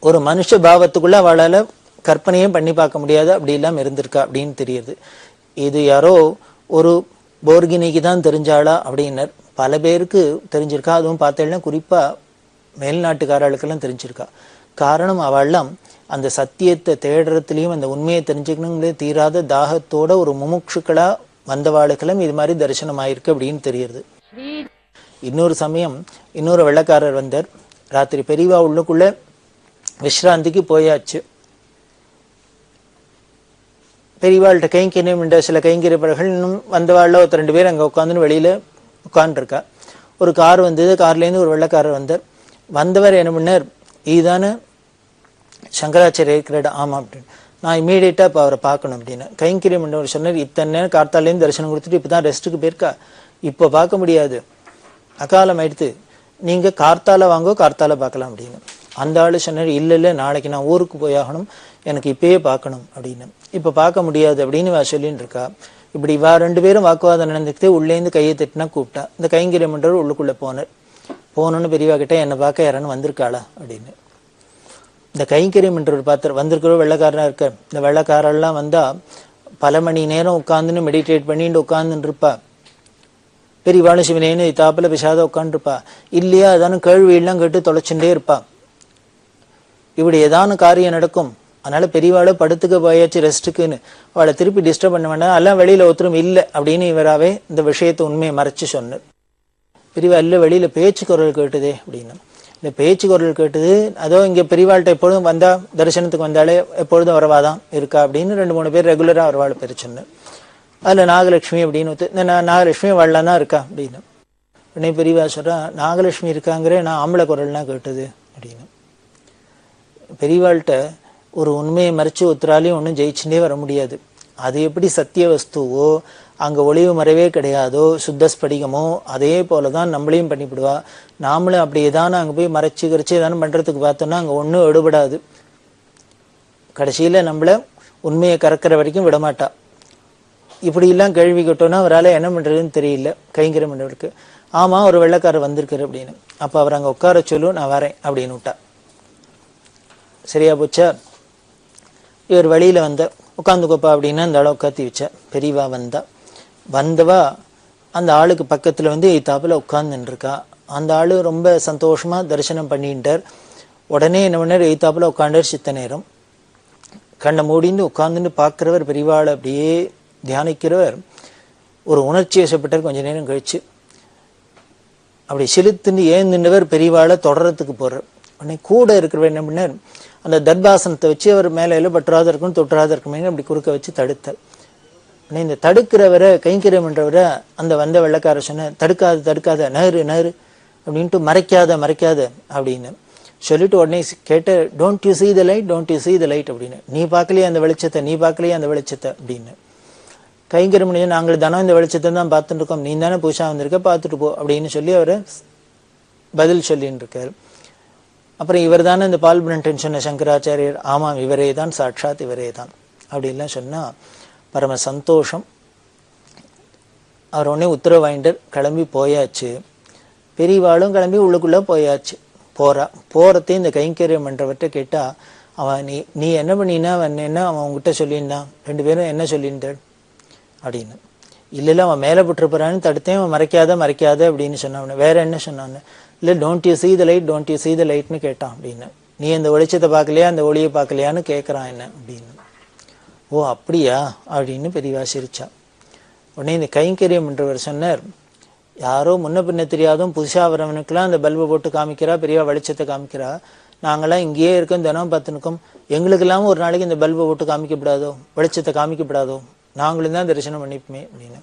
ஒரு மனுஷ பாவத்துக்குள்ள அவளால கற்பனையும் பண்ணி பார்க்க முடியாது, அப்படி எல்லாம் இருந்திருக்கா அப்படின்னு தெரியுது. இது யாரோ ஒரு போர்கினிக்கு தான் தெரிஞ்சாளா அப்படின்னர். பல பேருக்கு தெரிஞ்சிருக்கா. அதுவும் பார்த்தேன்னா குறிப்பா மேல்நாட்டுக்காரர்களுக்கெல்லாம் தெரிஞ்சிருக்கா. காரணம் அவள்லாம் அந்த சத்தியத்தை தேடுறதுலையும் அந்த உண்மையை தெரிஞ்சுக்கணுங்களே தீராத தாகத்தோட ஒரு முமுட்சுக்களா வந்தவாளுக்கெல்லாம் இது மாதிரி தரிசனம் ஆயிருக்கு அப்படின்னு தெரியுது. இன்னொரு சமயம் இன்னொரு வெள்ளக்காரர் வந்தார். ராத்திரி பெரியவா உள்ளுக்குள்ள விஸ்ராந்திக்கு போயாச்சு. பெரியவாள்கிட்ட கைங்கரியம் சில கைங்கரியப்பர்கள் இன்னும் வந்தவாள்ல ஒருத்தர் 2 பேர் அங்கே உட்காந்துன்னு வெளியில உட்காந்துருக்கா. ஒரு கார் வந்தது. கார்லேருந்து ஒரு வெள்ளக்காரர் வந்தார். வந்தவர் என்ன பண்ணார், இதுதானே சங்கராச்சாரிய இருக்கிற இடம்? ஆமா அப்படின்னு. நான் இமீடியட்டா இப்போ அவரை பார்க்கணும் அப்படின்னு கைங்கரியம் பண்ணவர் சொன்னார். இத்தனை நேரம் கார்த்தாலேருந்து தரிசனம் கொடுத்துட்டு இப்போதான் ரெஸ்ட்டுக்கு போயிருக்கா, இப்போ பார்க்க முடியாது, அகாலம் ஆயிடுத்து, நீங்க கார்த்தால வாங்கோ, கார்த்தால பார்க்கலாம் அப்படின்னு. அந்த ஆளு சொன்னார், இல்லை நாளைக்கு நான் ஊருக்கு போயாகணும், எனக்கு இப்பயே பார்க்கணும் அப்படின்னு. இப்போ பார்க்க முடியாது அப்படின்னு சொல்லின்னு இருக்கா. இப்படி 2 பேரும் வாக்குவாதம் நடந்துக்கிட்டே உள்ளேருந்து கையை தட்டினா கூப்பிட்டா. இந்த கைங்கரியம் பண்றவர் உள்ளுக்குள்ள போனோன்னு பெரியவா கிட்ட என்னை பார்க்க யாரான்னு வந்திருக்காளா அப்படின்னு. இந்த கைங்கரியம் பண்றவர் பார்த்து வந்திருக்கிற வெள்ளக்காரனா இருக்க. இந்த வெள்ளக்காரெல்லாம் வந்தா பல மணி நேரம் உட்காந்துன்னு மெடிடேட் பண்ணிட்டு உட்காந்துன்னு இருப்பா. பெரியவாளு சிவனேன்னு தாப்பில் பிசாத உட்காந்துருப்பா. இல்லையா ஏதானும் கேள்வியெல்லாம் கேட்டு தொலைச்சுட்டே இருப்பா. இப்படி ஏதானும் காரியம் நடக்கும். அதனால பெரியவாளை படுத்துக்க போயாச்சு ரெஸ்ட்டுக்குன்னு அவளை திருப்பி டிஸ்டர்ப் பண்ண வேண்டாம், எல்லாம் வெளியில ஒருத்தரும் இல்லை அப்படின்னு இவராவே இந்த விஷயத்தை உண்மையை மறைச்சு சொன்னார். பெரியவா இல்லை வெளியில பேச்சு குரல் கேட்டுதே அப்படின்னு. இந்த பேச்சு குரல் கேட்டது அதோ இங்க பெரியவாள்கிட்ட எப்பொழுதும் வந்தா தரிசனத்துக்கு வந்தாலே எப்பொழுதும் வரவாதான் இருக்கா அப்படின்னு 2-3 பேர் ரெகுலரா வரவாள் பேர் சொன்னார். அதுல நாகலட்சுமி அப்படின்னு இந்த நாகலட்சுமி வரலாம் தான் இருக்கா அப்படின்னு. உடனே பெரியவா சொல்றா, நாகலட்சுமி இருக்காங்கிற நான் ஆம்பளை குரல்லாம் கேட்டது அப்படின்னு. பெரியவாள்கிட்ட ஒரு உண்மையை மறைச்சு ஒருத்தராலையும் ஒன்றும் ஜெயிச்சுட்டே வர முடியாது. அது எப்படி சத்திய வஸ்துவோ அங்கே ஒளிவு மறைவே கிடையாதோ சுத்தஸ்படிகமோ அதே போலதான் நம்மளையும் பண்ணிவிடுவா. நாமளும் அப்படி ஏதானு அங்கே போய் மறைச்சு கரைச்சி ஏதானு பண்றதுக்கு பார்த்தோம்னா அங்கே ஒன்றும் எடுபடாது. கடைசியில நம்மள உண்மையை கறக்கிற வரைக்கும் விடமாட்டா. இப்படி எல்லாம் கேள்வி கேட்டோன்னா அவரால் என்ன பண்றதுன்னு தெரியல கைங்கரியம் பண்றவருக்கு. ஆமா ஒரு வெள்ளைக்காரர் வந்திருக்காரு அப்படின்னு. அப்ப அவர் அங்கே உட்கார சொல்லும், நான் வரேன் அப்படின்னு விட்டா. சரியா போச்சா? இவர் வழியில வந்த உட்காந்துக்கோப்பா அப்படின்னா அந்த ஆளை உட்காத்தி வச்சா. பெரியவா வந்தவா அந்த ஆளுக்கு பக்கத்துல தாப்புல உட்கார்ந்துட்டு இருக்கா. அந்த ஆளு ரொம்ப சந்தோஷமா தரிசனம் பண்ணிட்டார். உடனே என்ன பண்ணார், தாப்புல உட்காண்டார். சித்த நேரம் கண்ணை மூடிந்து உட்கார்ந்துட்டு பார்க்கிறவர் பெரியவாளை அப்படியே தியானிக்கிறவர் ஒரு உணர்ச்சி வசப்பட்டார். கொஞ்ச நேரம் கழிச்சு அப்படி செலுத்துன்னு ஏந்துண்டவர் பெரியவாளை தொடரத்துக்கு போறார். உடனே கூட இருக்கிறவர் என்ன பண்ணார், அந்த தர்பாசனத்தை வச்சு அவர் மேல பற்றாத இருக்கும் தொற்றாத இருக்குமே அப்படி குறுக்க வச்சு தடுத்தார். உடனே இந்த தடுக்கிறவரை கைங்கரியம் பண்றவரை அந்த வந்த வெள்ளக்கார சொன்ன, தடுக்காத நகரு அப்படின்ட்டு மறைக்காத அப்படின்னு சொல்லிட்டு உடனே கேட்ட, don't you see the light அப்படின்னு. நீ பார்க்கலையே அந்த வெளிச்சத்தை அப்படின்னு. கைங்கரியம் பண்ணி நாங்கள் தானே இந்த வெளிச்சத்தை தான் பார்த்துட்டு இருக்கோம், நீ தானே புதுசா வந்திருக்க பார்த்துட்டு போ அப்படின்னு சொல்லி அவரை பதில் சொல்லின்னு இருக்காரு. அப்புறம் இவர் தானே இந்த பால் பிரண்டன் சொன்ன சங்கராச்சாரியர்? ஆமாம் இவரே தான், சாட்சாத் இவரே தான் அப்படின்லாம் சொன்னா பரம சந்தோஷம். அவர் உடனே உத்தரவு வாங்கிட்டு கிளம்பி போயாச்சு. பெரியவாளும் கிளம்பி உள்ளுக்குள்ள போயாச்சு. போறதே இந்த கைங்கரியம் பண்றவர்கிட்ட கேட்டா, அவன் நீ என்ன பண்ணினா அவன் என்ன அவன் உங்ககிட்ட சொல்லியிருந்தான்? 2 பேரும் என்ன சொல்லியிருந்தாள் அப்படின்னு. இல்ல அவன் மேல போட்டுருப்பான்னு தடுத்தேன், அவன் மறைக்காத அப்படின்னு சொன்னான். வேற என்ன சொன்னான்னு இல்லை, டோன்ட் யூ சீ த லைட்னு கேட்டான் அப்படின்னு. நீ அந்த வெளிச்சத்தை பார்க்கலையா அந்த ஒளியை பார்க்கலையான்னு கேட்கறான் என்ன அப்படின்னு. ஓ அப்படியா அப்படின்னு பெரியவா சிரிச்சா. உடனே இந்த கைங்கரியம் என்றவர் சொன்னார், யாரோ முன்ன பின்ன தெரியாதும் புதுசா வரவனுக்கெல்லாம் அந்த பல்பை போட்டு காமிக்கிறா, பெரியவா வெளிச்சத்தை காமிக்கிறா. நாங்களாம் இங்கேயே இருக்கோம், தினம் பார்த்துனுக்கோம், எங்களுக்கெல்லாம் ஒரு நாளைக்கு இந்த பல்பை போட்டு காமிக்கப்படாதோ, வெளிச்சத்தை காமிக்கப்படாதோ, நாங்களும் தான் தரிசனம் பண்ணிப்போமே அப்படின்னு.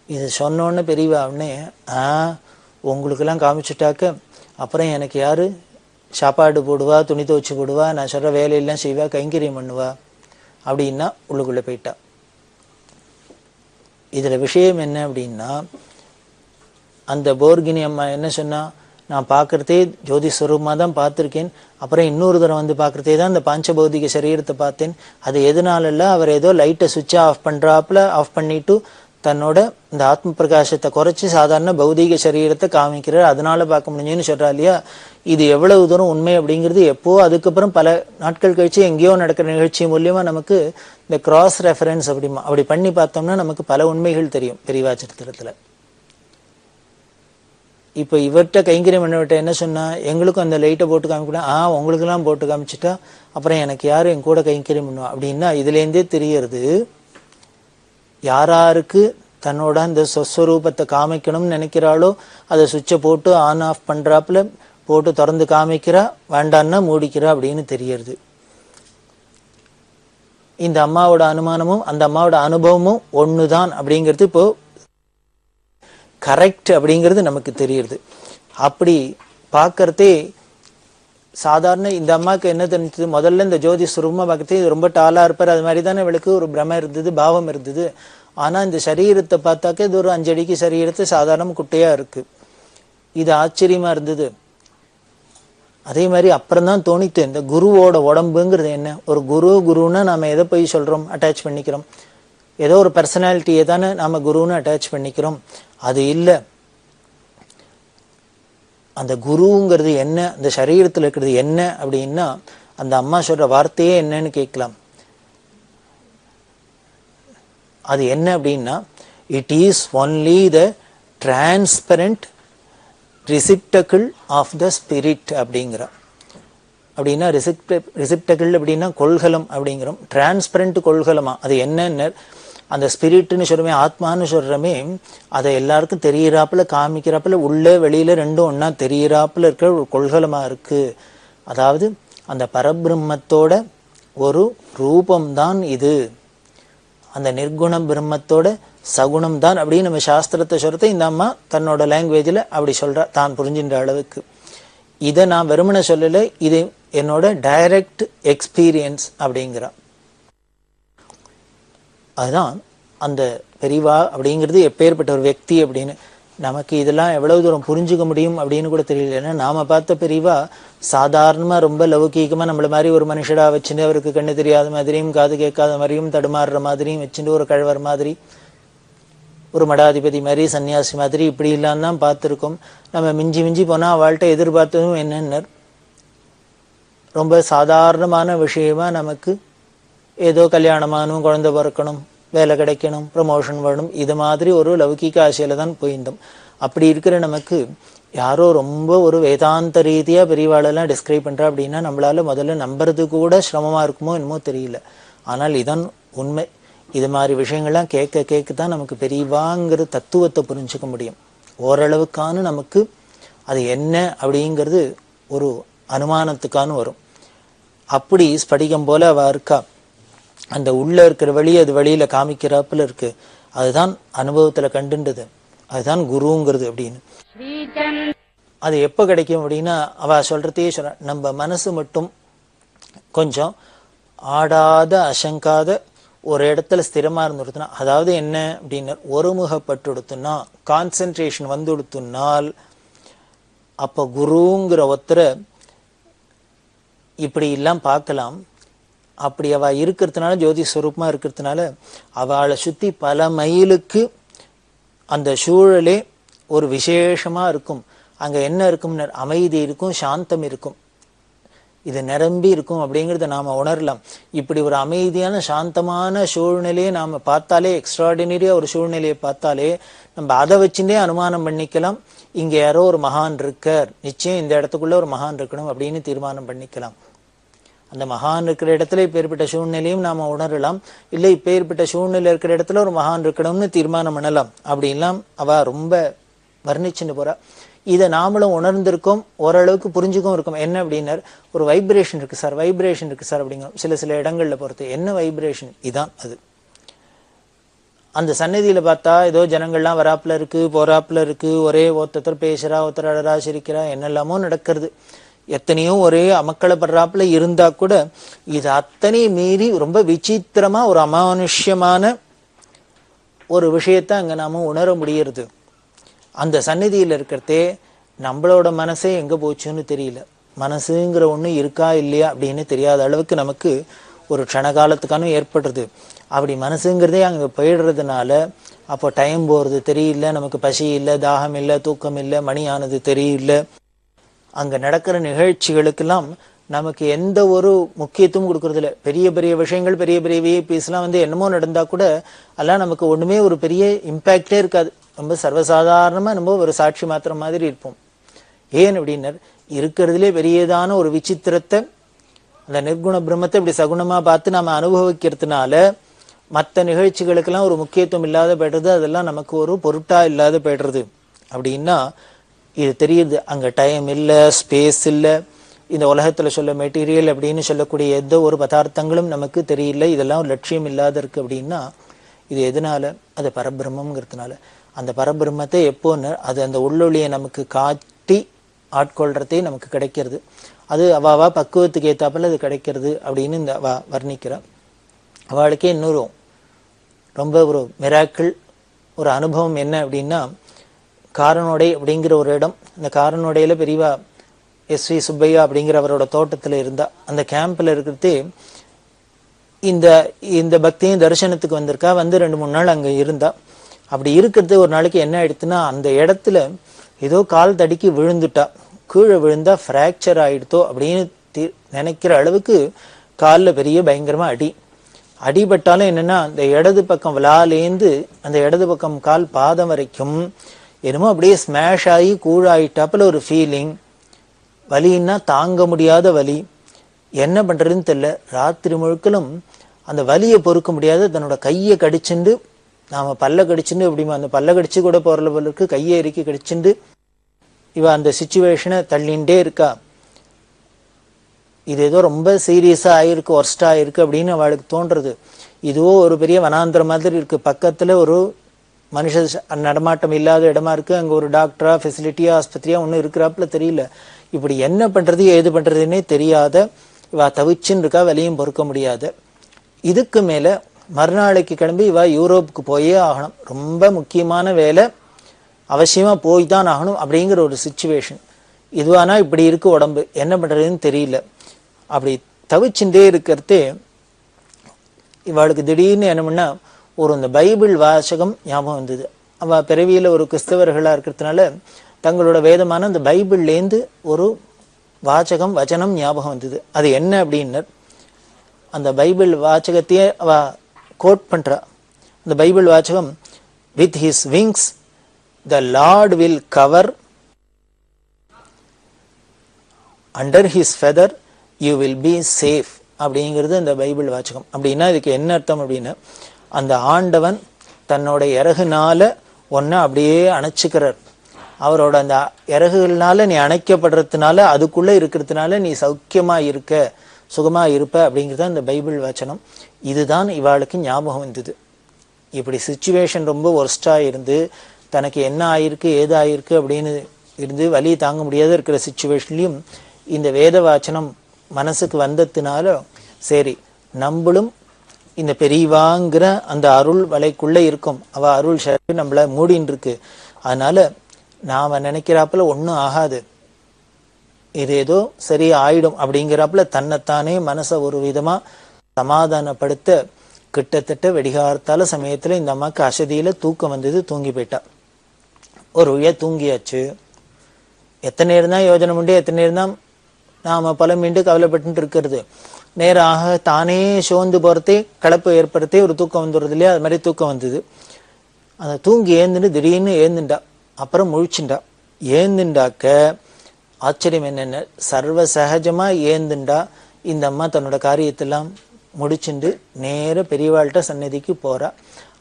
இது சொன்னோன்னு பெரியவா உடனே, உங்களுக்கெல்லாம் காமிச்சுட்டாக்க அப்புறம் எனக்கு யாரு சாப்பாடு போடுவா, துணி துவச்சு போடுவா, நான் சொல்ற வேலையெல்லாம் செய்வா, கைங்கரியம் பண்ணுவா அப்படின்னா உள்ளுக்குள்ள போயிட்டா. இதுல விஷயம் என்ன அப்படின்னா, அந்த போர்கினி அம்மா என்ன சொன்னா, நான் பார்க்கறதே ஜோதி ஸ்வரூபமாக தான் பார்த்துருக்கேன், அப்புறம் இன்னொரு தடவை பார்க்கறதே தான் இந்த பாஞ்சபௌதிக சரீரத்தை பார்த்தேன். அது எதனால அவர் ஏதோ லைட்டை சுவிட்சை ஆஃப் பண்றாப்புல ஆஃப் பண்ணிட்டு தன்னோட இந்த ஆத்ம பிரகாசத்தை குறைச்சி சாதாரண பௌதீக சரீரத்தை காமிக்கிறார், அதனால பார்க்க முடிஞ்சுன்னு சொல்றா இல்லையா. இது எவ்வளவு தூரம் உண்மை அப்படிங்கிறது எப்போ அதுக்கப்புறம் பல நாட்கள் கழிச்சு எங்கேயோ நடக்கிற நிகழ்ச்சி மூலியமா நமக்கு இந்த கிராஸ் ரெஃபரன்ஸ் அப்படி பண்ணி பார்த்தோம்னா நமக்கு பல உண்மைகள் தெரியும் பெரியவா சரித்திரத்துல. இப்ப இவர்கிட்ட கைங்கரியம் பண்ணவிட்ட என்ன சொன்னா, எங்களுக்கும் அந்த லைட்டை போட்டு காமிக்கூட, உங்களுக்கு எல்லாம் போட்டு காமிச்சிட்டா அப்புறம் எனக்கு யாரு என் கூட கைங்கரியம் பண்ணுவா அப்படின்னா இதுல இருந்தே தெரியறது யாராருக்கு தன்னோட அந்த சொஸ்வரூபத்தை காமிக்கணும்னு நினைக்கிறாளோ அதை சுவிட்சை போட்டு ஆன் ஆஃப் பண்றாப்புல போட்டு திறந்து காமிக்கிறா, வேண்டான்னா மூடிக்கிறா அப்படின்னு தெரியறது. இந்த அம்மாவோட அனுமானமும் அந்த அம்மாவோட அனுபவமும் ஒண்ணுதான் அப்படிங்கிறது இப்போ கரெக்ட் அப்படிங்கிறது நமக்கு தெரியுது. அப்படி பார்க்கறதே சாதாரண இந்த அம்மாவுக்கு என்ன தெரிஞ்சது, முதல்ல இந்த ஜோதி சுரூபமா பார்க்கறதே இது ரொம்ப டாலா இருப்பார், அது மாதிரி தானே இவளுக்கு ஒரு பிரம இருந்தது, பாவம் இருந்தது. ஆனா இந்த சரீரத்தை பார்த்தாக்க இது ஒரு 5 அடிக்கு சரீரத்தை சாதாரண குட்டையா இருக்கு. இது ஆச்சரியமா இருந்தது. அதே மாதிரி அப்புறம் தான் தோணித்து இந்த குருவோட உடம்புங்கிறது என்ன. ஒரு குருன்னா நாம எதை போய் சொல்றோம், அட்டாச் பண்ணிக்கிறோம், ஏதோ ஒரு பர்சனாலிட்டியை தானே நாம குருன்னு அட்டாச் பண்ணிக்கிறோம். அது இல்லை. அந்த குருங்கிறது என்ன, அந்த சரீரத்தில் இருக்கிறது என்ன அப்படின்னா அந்த அம்மா சொல்ற வார்த்தையே என்னன்னு கேட்கலாம். அது என்ன அப்படின்னா, it is only the transparent receptacle of the spirit அப்படிங்கிற. அப்படின்னா ரிசிப்டக்கிள் அப்படின்னா கொள்கலம் அப்படிங்கிறோம். டிரான்ஸ்பரண்ட் கொள்கலமா அது என்னன்னு அந்த ஸ்பிரிட்னு சொல்றமே, ஆத்மான்னு சொல்றமே, அதை எல்லாருக்கும் தெரியறாப்புல காமிக்கிறாப்புல உள்ள வெளியில ரெண்டும் ஒன்னா தெரியறாப்புல இருக்கிற ஒரு கொள்கலமா இருக்கு. அதாவது அந்த பரபிரம்மத்தோட ஒரு ரூபம்தான் இது, அந்த நிர்குண பிரம்மத்தோட சகுணம் தான் அப்படின்னு நம்ம சாஸ்திரத்தை சொல்றத இந்த அம்மா தன்னோட லாங்குவேஜ்ல அப்படி சொல்றா, தான் புரிஞ்சின்ற அளவுக்கு. இதை நான் வெறுமனை சொல்லல, இது என்னோட டைரக்ட் எக்ஸ்பீரியன்ஸ் அப்படிங்கிறா. அதுதான் அந்த பெரியவா அப்படிங்கிறது எப்பேற்பட்ட ஒரு వ్యక్తి அப்படின்னு. நமக்கு இதெல்லாம் எவ்வளவு தூரம் புரிஞ்சுக்க முடியும் அப்படின்னு கூட தெரியல. ஏன்னா நாம பார்த்த பெரியவா சாதாரணமா ரொம்ப லௌகீகமா நம்மள மாதிரி ஒரு மனுஷடா வச்சுட்டு அவருக்கு கண்ணு தெரியாத மாதிரியும் காது கேட்காத மாதிரியும் தடுமாறுற மாதிரியும் வச்சுட்டு ஒரு கழவர் மாதிரி ஒரு மடாதிபதி மாதிரி சன்னியாசி மாதிரி இப்படி இல்லாம தான் பார்த்துருக்கோம். நம்ம மிஞ்சி போனா அவள்கிட்ட எதிர்பார்த்ததும் என்னன்னு ரொம்ப சாதாரணமான விஷயமா நமக்கு ஏதோ கல்யாணமானும் குழந்தை பிறக்கணும், வேலை கிடைக்கணும், ப்ரமோஷன் வரணும், இது மாதிரி ஒரு லௌகிக ஆசையில தான் போயிருந்தோம். அப்படி இருக்கிற நமக்கு யாரோ ரொம்ப ஒரு வேதாந்த ரீதியா பெரியவாளெல்லாம் டிஸ்கிரைப் பண்றா அப்படின்னா நம்மளால முதல்ல நம்புறது கூட சிரமமா இருக்குமோ என்னமோ தெரியல. ஆனால் இதான் உண்மை. இது மாதிரி விஷயங்கள்லாம் கேட்க தான் நமக்கு பெரியவாங்கிற தத்துவத்தை புரிஞ்சுக்க முடியும். ஓரளவுக்கான நமக்கு அது என்ன அப்படிங்கிறது ஒரு அனுமானத்துக்கான வரும். அப்படி ஸ்படிகம் போல அவ இருக்கா, அந்த உள்ள இருக்கிற வழி அது வழியில காமிக்கிறாப்புல இருக்கு. அதுதான் அனுபவத்துல கண்டுன்றது, அதுதான் குருங்கிறது அப்படின்னு. அது எப்ப கிடைக்கும் அப்படின்னா அவ சொல்றதையே சொல்ற, நம்ம மனசு மட்டும் கொஞ்சம் ஆடாத அசங்காத ஒரு இடத்துல ஸ்திரமா இருந்துடுத்துனா, அதாவது என்ன அப்படின்னு ஒருமுகப்பட்டுடுத்துனா, கான்சென்ட்ரேஷன் வந்துடுத்துனால் அப்ப குருங்கிற ஒருத்தரை இப்படி எல்லாம் பார்க்கலாம். அப்படி அவ இருக்கிறதுனால, ஜோதி ஸ்வரூபமா இருக்கிறதுனால அவளை சுத்தி பல மைலுக்கு அந்த சூழலே ஒரு விசேஷமா இருக்கும். அங்க என்ன இருக்கும், அமைதி இருக்கும், சாந்தம் இருக்கும், இது நிரம்பி இருக்கும் அப்படிங்கிறத நாம உணரலாம். இப்படி ஒரு அமைதியான சாந்தமான சூழ்நிலையை நாம பார்த்தாலே, எக்ஸ்ட்ராடினரியா ஒரு சூழ்நிலையை பார்த்தாலே நம்ம அதை வச்சுட்டே அனுமானம் பண்ணிக்கலாம், இங்க யாரோ ஒரு மகான் இருக்கார், நிச்சயம் இந்த இடத்துக்குள்ள ஒரு மகான் இருக்கணும் அப்படின்னு தீர்மானம் பண்ணிக்கலாம். அந்த மகான் இருக்கிற இடத்துல இப்ப ஏற்பட்ட சூழ்நிலையும் நாம உணரலாம். இல்லை இப்ப ஏற்பட்ட சூழ்நிலை இருக்கிற இடத்துல ஒரு மகான் இருக்கணும்னு தீர்மானம் பண்ணலாம். அப்படின்லாம் அவ ரொம்ப வர்ணிச்சுட்டு போறா. இதை நாமளும் உணர்ந்திருக்கோம், ஓரளவுக்கு புரிஞ்சுக்கும் இருக்கும். என்ன அப்படின்னா, ஒரு வைப்ரேஷன் இருக்கு சார், வைப்ரேஷன் இருக்கு சார் அப்படிங்கிறோம் சில இடங்கள்ல பொறுத்து. என்ன வைப்ரேஷன்? இதான் அது. அந்த சன்னதியில பார்த்தா ஏதோ ஜனங்கள்லாம் வராப்புல இருக்கு, போறாப்புல இருக்கு, ஒரே ஒருத்தர் பேசுறா, ஒருத்தர் அழறா, சிரிக்கிறா, என்னெல்லாமோ நடக்கிறது. எத்தனையோ ஒரே அமக்களை படுறாப்புல இருந்தா கூட இது அத்தனை மீறி ரொம்ப விசித்திரமா ஒரு அமானுஷ்யமான ஒரு விஷயத்த அங்க நாம உணர முடியறது. அந்த சந்நிதியில இருக்கிறதே நம்மளோட மனசே எங்க போச்சுன்னு தெரியல, மனசுங்கிற ஒண்ணு இருக்கா இல்லையா அப்படின்னு தெரியாத அளவுக்கு நமக்கு ஒரு க்ஷணகாலத்துக்கான ஏற்படுறது. அப்படி மனசுங்கிறதே அங்கே போயிடுறதுனால அப்போ டைம் போகிறது தெரியல, நமக்கு பசி இல்லை, தாகம் இல்லை, தூக்கம் இல்லை, மணி ஆனது தெரியல. அங்கே நடக்கிற நிகழ்ச்சிகளுக்கெல்லாம் நமக்கு எந்த ஒரு முக்கியத்துவம் கொடுக்கறதில்ல. பெரிய பெரிய விஷயங்கள், பெரிய பெரிய விஐபிஸ்லாம் என்னமோ நடந்தால் கூட அதெல்லாம் நமக்கு ஒன்றுமே ஒரு பெரிய இம்பேக்டே இருக்காது. ரொம்ப சர்வசாதாரணமாக நம்ம ஒரு சாட்சி மாத்திரம் மாதிரி இருப்போம். ஏன் அப்படின்னர், இருக்கிறதுலே பெரியதான ஒரு விசித்திரத்தை, அந்த நிர்குண பிரம்மத்தை இப்படி சகுணமாக பார்த்து நம்ம அனுபவிக்கிறதுனால மற்ற நிகழ்ச்சிகளுக்கெல்லாம் ஒரு முக்கியத்துவம் இல்லாத போய்டுறது, அதெல்லாம் நமக்கு ஒரு பொருட்டாக இல்லாத போய்டுறது. அப்படின்னா இது தெரியுது, அங்கே டைம் இல்லை, ஸ்பேஸ் இல்லை, இந்த உலகத்தில் சொல்ல மெட்டீரியல் அப்படின்னு சொல்லக்கூடிய எந்த ஒரு பதார்த்தங்களும் நமக்கு தெரியல, இதெல்லாம் ஒரு லட்சியம் இல்லாத இருக்குது. அப்படின்னா இது எதனால? அது பரபிரம்மங்கிறதுனால. அந்த பரபிரம்மத்தை எப்போன்னு அது அந்த உள்ளொளியை நமக்கு காட்டி ஆட்கொள்றதே நமக்கு கிடைக்கிறது. அது அவாவா பக்குவத்துக்கு ஏற்றாப்பில் அது கிடைக்கிறது அப்படின்னு இந்த வர்ணிக்கிறான். அவளுக்கே இன்னொரு ரொம்ப ஒரு மிராக்கிள் ஒரு அனுபவம் என்ன அப்படின்னா, காரனோடை அப்படிங்கிற ஒரு இடம். இந்த காரனோடையில் பெரியவா எஸ்வி சுப்பையா அப்படிங்கிற அவரோட தோட்டத்தில் இருந்தா. அந்த கேம்பில் இருக்கிறதே இந்த இந்த பக்தியும் தரிசனத்துக்கு வந்திருக்கா. 2-3 நாள் அங்கே இருந்தா. அப்படி இருக்கிறது ஒரு நாளைக்கு என்ன ஆயிடுத்துன்னா, அந்த இடத்துல ஏதோ கால் தடிக்கி விழுந்துட்டா. கீழே விழுந்தா ஃப்ராக்சர் ஆயிடுத்தோ அப்படின்னு நினைக்கிற அளவுக்கு காலில் பெரிய பயங்கரமாக அடிபட்டாலும் என்னன்னா, அந்த இடது பக்கம் விழாலேந்து அந்த இடது பக்கம் கால் பாதம் வரைக்கும் என்னமோ அப்படியே ஸ்மாஷ் ஆகி கூழாயிட்டாப்புல ஒரு ஃபீலிங். வலின்னா தாங்க முடியாத வலி. என்ன பண்ணுறதுன்னு தெரியல. ராத்திரி முழுக்களும் அந்த வலியை பொறுக்க முடியாத தன்னோட கையை கடிச்சுண்டு, நாம் பல்ல கடிச்சுண்டு அப்படிமா அந்த பல்ல கடிச்சு கூட போகிற போலுக்கு கையை இறுக்கி கடிச்சுண்டு இவ அந்த சிச்சுவேஷனை தள்ளிகிட்டே இருக்கா. இது ஏதோ ரொம்ப சீரியஸாக ஆயிருக்கு, ஒர்ஸ்டாக ஆயிருக்கு அப்படின்னு அவளுக்கு தோன்றுறது. இதுவோ ஒரு பெரிய வனாந்திரம் மாதிரி இருக்குது. பக்கத்தில் ஒரு மனுஷ நடமாட்டம் இல்லாத இடமா இருக்குது. அங்கே ஒரு டாக்டரா, ஃபெசிலிட்டியா, ஆஸ்பத்திரியா ஒன்றும் இருக்கிறாப்புல தெரியல. இப்படி என்ன பண்ணுறது ஏது பண்ணுறதுன்னே தெரியாத இவா தவிச்சுன்னு இருக்கா, வலியும் பொறுக்க முடியாத. இதுக்கு மேலே மறுநாளைக்கு கிளம்பி இவா யூரோப்புக்கு போயே ஆகணும். ரொம்ப முக்கியமான வேலை, அவசியமாக போய் தான் ஆகணும் அப்படிங்கிற ஒரு சிச்சுவேஷன். இதுவானா இப்படி இருக்கு உடம்பு, என்ன பண்ணுறதுன்னு தெரியல. அப்படி தவிச்சுட்டே இருக்கிறதே இவளுக்கு திடீர்னு என்ன பண்ணா, இந்த பைபிள் வாசகம் ஞாபகம் வந்தது. அவள் பிறவியில் ஒரு கிறிஸ்தவர்களாக இருக்கிறதுனால தங்களோட வேதமான அந்த பைபிள்லேருந்து ஒரு வச்சனம் ஞாபகம் வந்தது. அது என்ன அப்படின்னு அந்த பைபிள் வாசகத்தையே அவ கோட் பண்ணுறா. அந்த பைபிள் வாசகம், with his wings the Lord will cover, under his feather you will be safe அப்படிங்கிறது அந்த பைபிள் வாசகம். அப்படின்னா இதுக்கு என்ன அர்த்தம் அப்படின்னா, அந்த ஆண்டவன் தன்னோட இறகுனால ஒன்றை அப்படியே அணைச்சிக்கிறார். அவரோட அந்த இறகுகள்னால நீ அணைக்கப்படுறதுனால, அதுக்குள்ளே இருக்கிறதுனால நீ சௌக்கியமாக இருக்க, சுகமாக இருப்ப அப்படிங்கிறது அந்த பைபிள் வச்சனம். இதுதான் இவாளுக்கு ஞாபகம் வந்தது. இப்படி சிச்சுவேஷன் ரொம்ப ஒர்ஸ்டாக இருந்து தனக்கு என்ன ஆயிருக்கு ஏது ஆயிருக்கு அப்படின்னு இருந்து வலி தாங்க முடியாத இருக்கிற சிச்சுவேஷன்லையும் இந்த வேத வாச்சனம் மனசுக்கு வந்ததுனால, சரி நம்மளும் இந்த பெரியவாங்கிற அந்த அருள் வலைக்குள்ளே இருக்கும். அவள் அருள் சரி நம்மளை மூடின்னு இருக்கு. அதனால நாம் நினைக்கிறாப்புல ஒன்றும் ஆகாது, இது ஏதோ சரி ஆயிடும் அப்படிங்கிறாப்புல தன்னைத்தானே மனசை ஒரு விதமாக சமாதானப்படுத்த கிட்டத்தட்ட வெடிகாரத்தால சமயத்தில் இந்த அம்மாவுக்கு அசதியில் தூக்கம் வந்தது. தூங்கி போயிட்டா. ஒரு வழியாக தூங்கியாச்சு. எத்தனை நேரம் தான் யோஜனை உண்டு, எத்தனை நேரம் தான் நாம் பல மீண்டு கவலைப்பட்டு இருக்கிறது. நேராக தானே சோர்ந்து போகிறதே, கலப்பு ஏற்படுத்தே ஒரு தூக்கம் வந்துடுறது இல்லையா, அது மாதிரி தூக்கம் வந்தது. அந்த தூங்கி ஏந்துட்டு திடீர்னு ஏந்துண்டா. அப்புறம் முழிச்சுண்டா. ஏந்துண்டாக்க ஆச்சரியம் என்னென்ன, சர்வ சகஜமாக ஏந்துண்டா இந்த அம்மா தன்னோட காரியத்தெல்லாம் முடிச்சுண்டு நேர பெரியவாள்கிட்ட சன்னதிக்கு போகிறா.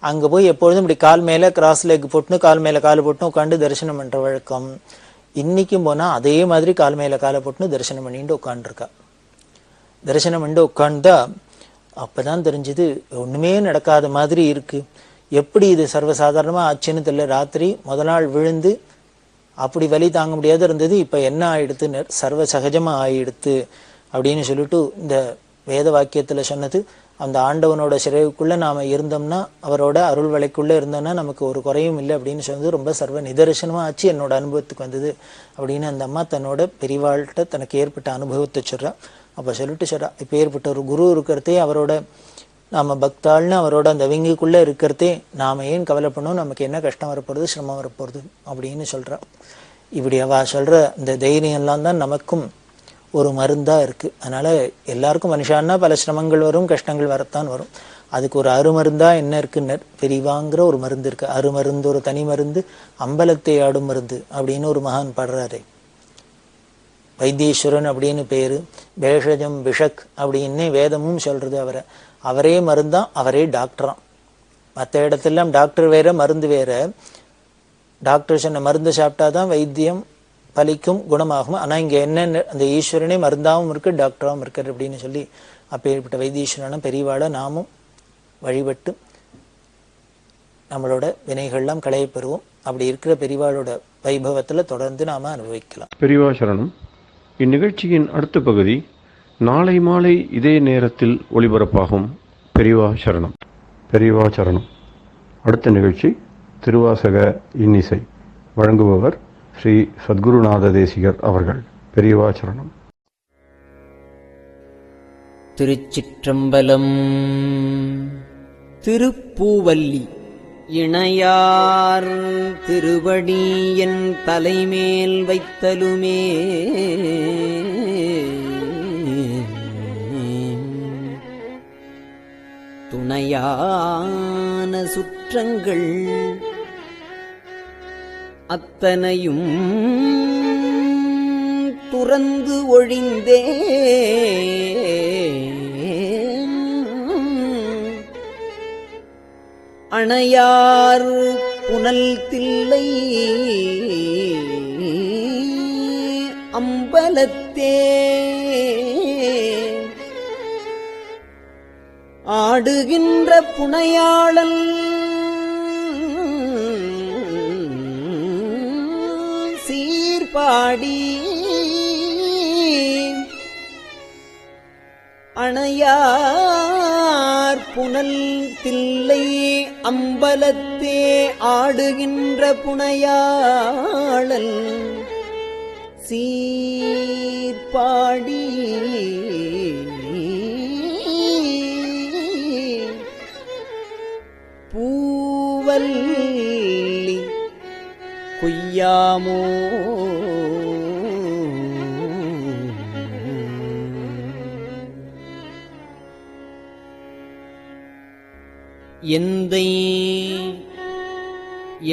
அங்கே போய் எப்பொழுதும் இப்படி கால் மேலே கிராஸ் லெக் போட்டுன்னு கால் மேலே கால் போட்டுன்னு உட்காந்து தரிசனம் பண்ணுற வழக்கம். இன்றைக்கும் போனால் அதே மாதிரி கால் மேலே காலை போட்டுன்னு தரிசனம் பண்ணிட்டு உட்காந்துருக்கா. தரிசனம் பண்ணிட்டு உட்காந்தா அப்போ தான் தெரிஞ்சுது ஒன்றுமே நடக்காத மாதிரி இருக்குது. எப்படி இது சர்வசாதாரணமாக ஆச்சுன்னு தெரியல. ராத்திரி முதல் நாள் விழுந்து அப்படி வலி தாங்க முடியாத இருந்தது, இப்போ என்ன ஆயிடுத்துன்னு சர்வ சகஜமாக ஆயிடுத்து அப்படின்னு சொல்லிட்டு இந்த வேத வாக்கியத்தில் சொன்னது, அந்த ஆண்டவனோட சிறைக்குள்ளே நாம் இருந்தோம்னா, அவரோட அருள் வலைக்குள்ளே இருந்தோம்னா நமக்கு ஒரு குறையும் இல்லை அப்படின்னு சொன்னது ரொம்ப சர்வ நிதர்சனமாக ஆச்சு, என்னோட அனுபவத்துக்கு வந்தது அப்படின்னு அந்த அம்மா தன்னோட பெரியவாள்கிட்ட தனக்கு ஏற்பட்ட அனுபவத்தை சொல்கிறா. அப்போ சொல்லிட்டு சொல்கிறா, இப்போ ஏற்பட்ட ஒரு குரு இருக்கிறதே அவரோட நாம் பக்தாள்னு அவரோட அந்த விங்குக்குள்ளே இருக்கிறதே நாம் ஏன் கவலைப்படணும், நமக்கு என்ன கஷ்டம் வரப்போகிறது, சிரமம் வரப்போகிறது அப்படின்னு சொல்கிறா. இப்படி அவள் சொல்கிற இந்த தைரியம்லாம் தான் நமக்கும் ஒரு மருந்தாக இருக்குது. அதனால் எல்லாருக்கும் மனுஷான்னா பல சிரமங்கள் வரும், கஷ்டங்கள் வரத்தான் வரும். அதுக்கு ஒரு அருமருந்தாக என்ன இருக்குன்னு பெரிவாங்கிற ஒரு மருந்து இருக்குது. அருமருந்து ஒரு தனி மருந்து, அம்பலத்தை ஆடும் மருந்து அப்படின்னு ஒரு மகான் பாடுறாரு. வைத்தீஸ்வரன் அப்படின்னு பேர், பேஷஜம் விஷக் அப்படின்னு வேதமும் சொல்கிறது அவரை. அவரே மருந்தான், அவரே டாக்டரான். மற்ற இடத்துலாம் டாக்டர் வேற மருந்து வேற. டாக்டர் சொன்ன மருந்து சாப்பிட்டா தான் வைத்தியம் பலிக்கும், குணமாகும். ஆனால் இங்கே என்னென்ன அந்த ஈஸ்வரனே மருந்தாகவும் இருக்குது, டாக்டராகவும் இருக்கார் அப்படின்னு சொல்லி அப்பேற்பட்ட வைத்தீஸ்வரனை பெரியவாளை நாமும் வழிபட்டு நம்மளோட வினைகள்லாம் களைய பெறுவோம். அப்படி இருக்கிற பெரியவாளோட வைபவத்தில் தொடர்ந்து நாம் அனுபவிக்கலாம். பெரியவா சரணம். இந்நிகழ்ச்சியின் அடுத்த பகுதி நாளை மாலை இதே நேரத்தில் ஒளிபரப்பாகும். பெரியவா சரணம். பெரியவா சரணம். அடுத்த நிகழ்ச்சி திருவாசக இன்னிசை. வழங்குபவர் ஸ்ரீ சத்குருநாத தேசிகர் அவர்கள். பெரியவா சரணம். திருச்சிற்றம்பலம். திருப்பூவல்லி இணையார் திருவடி என் தலைமேல் வைத்தலுமே துணையான சுற்றங்கள் அத்தனையும் துறந்து ஒழிந்தே அணையார் புனல் தில்லை அம்பலத்தே ஆடுகின்ற புனையாளன் சீர்பாடி அணையார் புனல் தில்லை அம்பலத்தே ஆடுகின்ற புனையாளன் சீர்பாடி பூவல்லி கொய்யாமோ எந்தை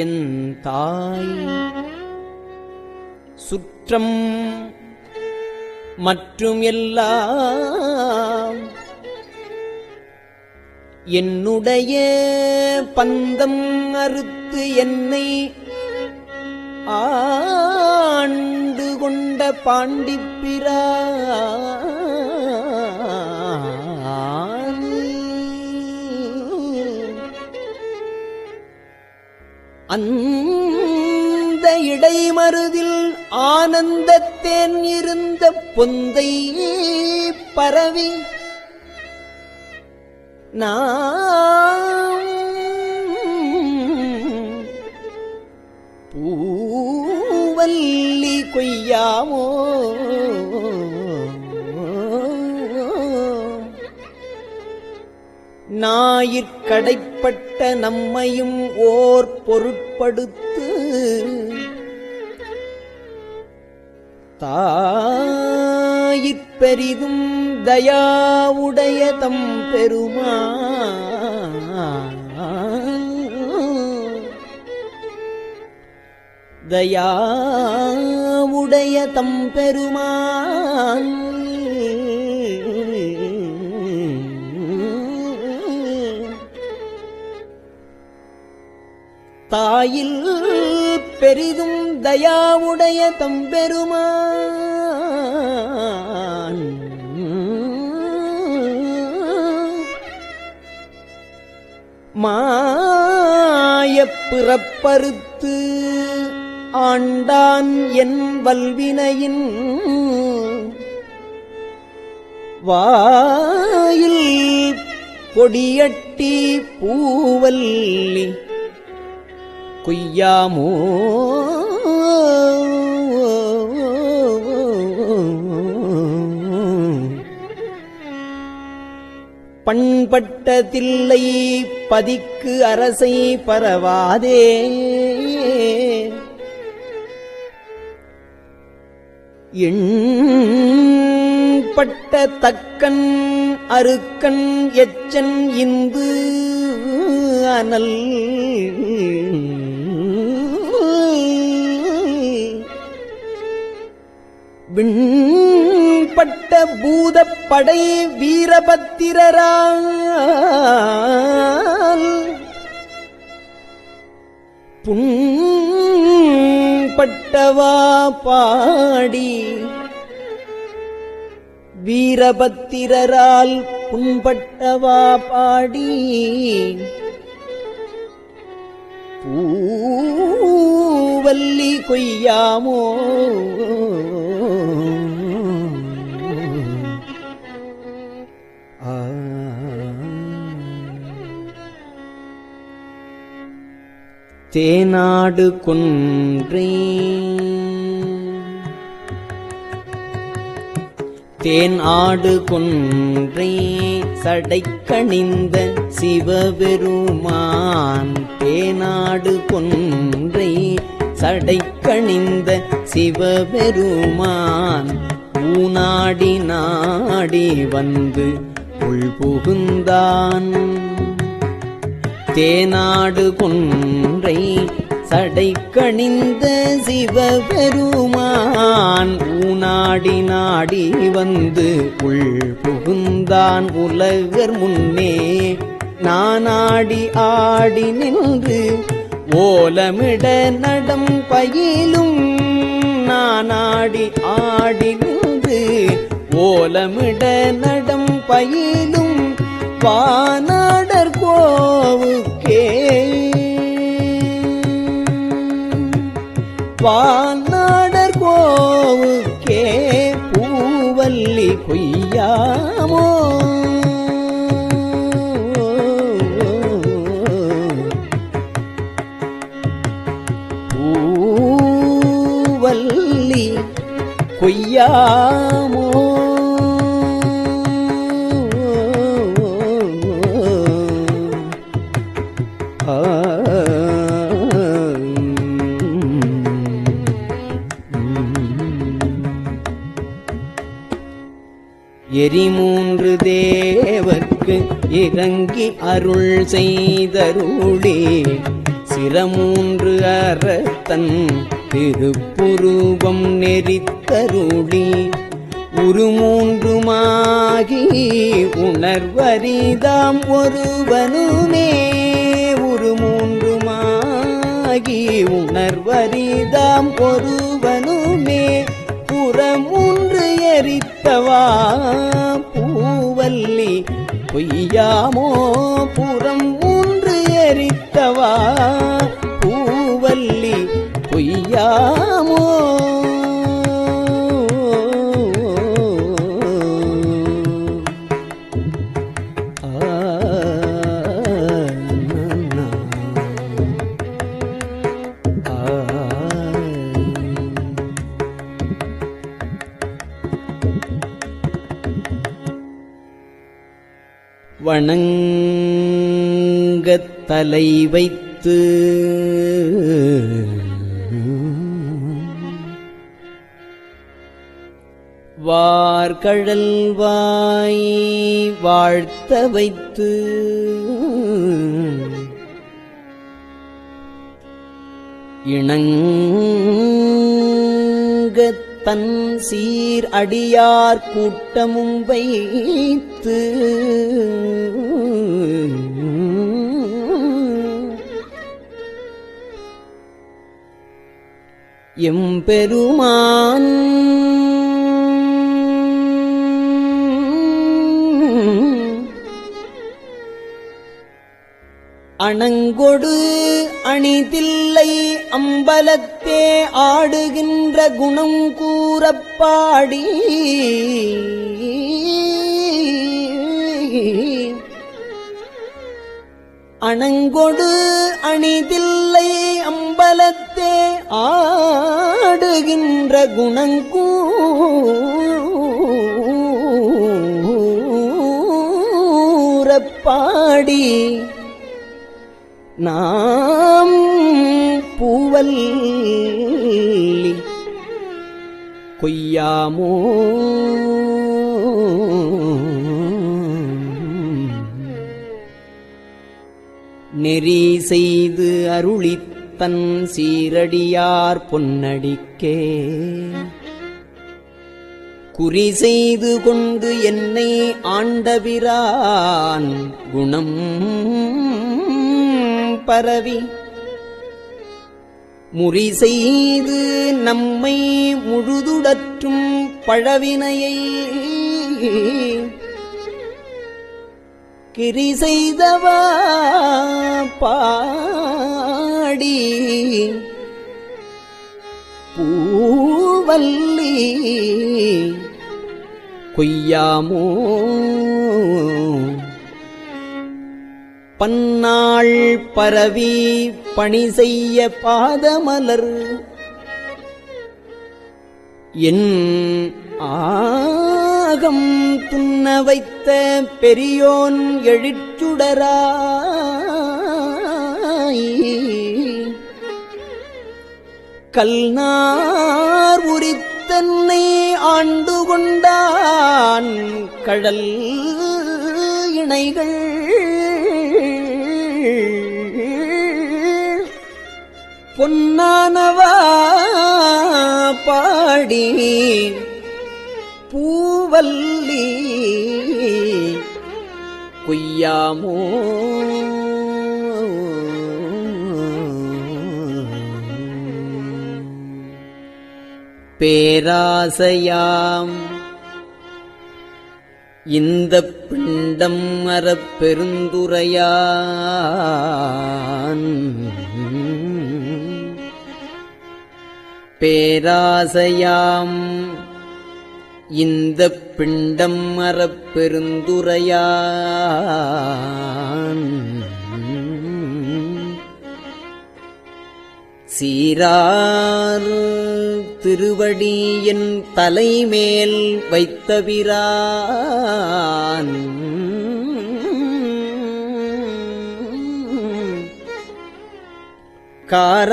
என் தாய் சுற்றம் மற்றும் எல்லாம் என்னுடைய பந்தம் அறுத்து என்னை ஆண்டு கொண்ட பாண்டிப்பிரான் அந்த இடைமருதில் ஆனந்தத்தேன் இருந்த பொந்தை பரவி நாம் பூவல்லி கொய்யாமோ ஞாயிற்கடைப்பட்ட நம்மையும் ஓர் பொருட்படுத்து தாயிற்பெரிதும் தயாவுடைய தம் பெருமான் தயாவுடைய தம் பெருமான் தாயில் பெரிதும் தயாவுடைய தம்பெருமான் மாயப் பிறப்பறுத்து ஆண்டான் என் வல்வினையின் வாயில் பொடியட்டி பூவல்லி கொய்யாமோ பண்பட்ட தில்லை பதிக்கு அரசை பரவாதே எண்பட்ட தக்கன் அருக்கன் எச்சன் இந்து அனல் விண்பட்ட பூதப்படை வீரபத்திரரால் புண்பட்டவா பாடி வீரபத்திரரால் புண்பட்டவா பாடி பூவல்லி கொய்யாமோ தேனாடு கொன்றே தேன் ஆடு கொன்றே சடைக்கணிந்த சிவபெருமான் தேனாடு கொன்றே சடைக்கணிந்த சிவபெருமான் ஊனாடி நாடி வந்து உள்புகுந்தான் தேனாடு கொன்றை சடைக்கணிந்த சிவபெருமான் ஊனாடி நாடி வந்து உள் புகுந்தான் உலகர் முன்னே நானாடி ஆடி நின்று ஓலமிட நடம் பயிலும் நானாடி ஆடி நின்று ஓலமிட நடம் பயிலும் வானாடர் கோவுக்கே வானாடர் கோவுக்கே பூவல்லி கொய்யாமோ பூவல்லி கொய்யாமோ எரிமூன்று தேவர்க்கு இறங்கி அருள் செய்தருளே சிரமூன்று அறத்தன் திருப்புருவம் நெறித்தருளி உருமூன்றுமாகி உணர்வரிதாம் ஒருவனுமே உருமூன்றுமாகி உணர்வரிதாம் ஒருவனுமே புறமூன்று எரித்தவா பூவல்லி பொய்யாமோ புறம் மூன்று எரித்தவா பூவல்லி பொய்யாமோ வணங்கத் தலை வைத்து வார்கழல் வாய் வாழ்த்த வைத்து இணங்கத் தன் சீர் அடியார் கூட்டமும் வைத்து எம்பெருமான் அணங்கொடு அணிதில்லை அம்பலத்தே ஆடுகின்ற குணம் கூறப்பாடி அணங்கொடு அணிதில்லை அம்பலத்தே ஆடுகின்ற குணங்கூறப்பாடி பாடி நாம் பூவல்லி கொய்யாமோ நெறி செய்து அருளித்தன் சீரடியார் பொன்னடிக்கே குறி செய்து கொண்டு என்னை ஆண்டபிரான் குணம் பரவி முறி செய்து நம்மை முழுதுடற்றும் பழவினையை கிரி செய்தவா பாடி பூவல்லி கொய்யாமோ பன்னாள் பரவி பணி செய்ய பாதமலர் என் ஆகம் துண்ண வைத்த பெரியோன் எழிற்சுடராய் கல்நார் உரித்தன்னை ஆண்டு கொண்டான் கடல் இணைகள் பொன்னானவா பாடி பூவல்லி கொய்யாமோ பேராசையாம் இந்த பிண்டம் அறப் பெருந்துரையான் பேராசையாம் இந்த பிண்டம் அறப் பெருந்துரையான் சீரார் திருவடி என் தலைமேல் வைத்தபிரான்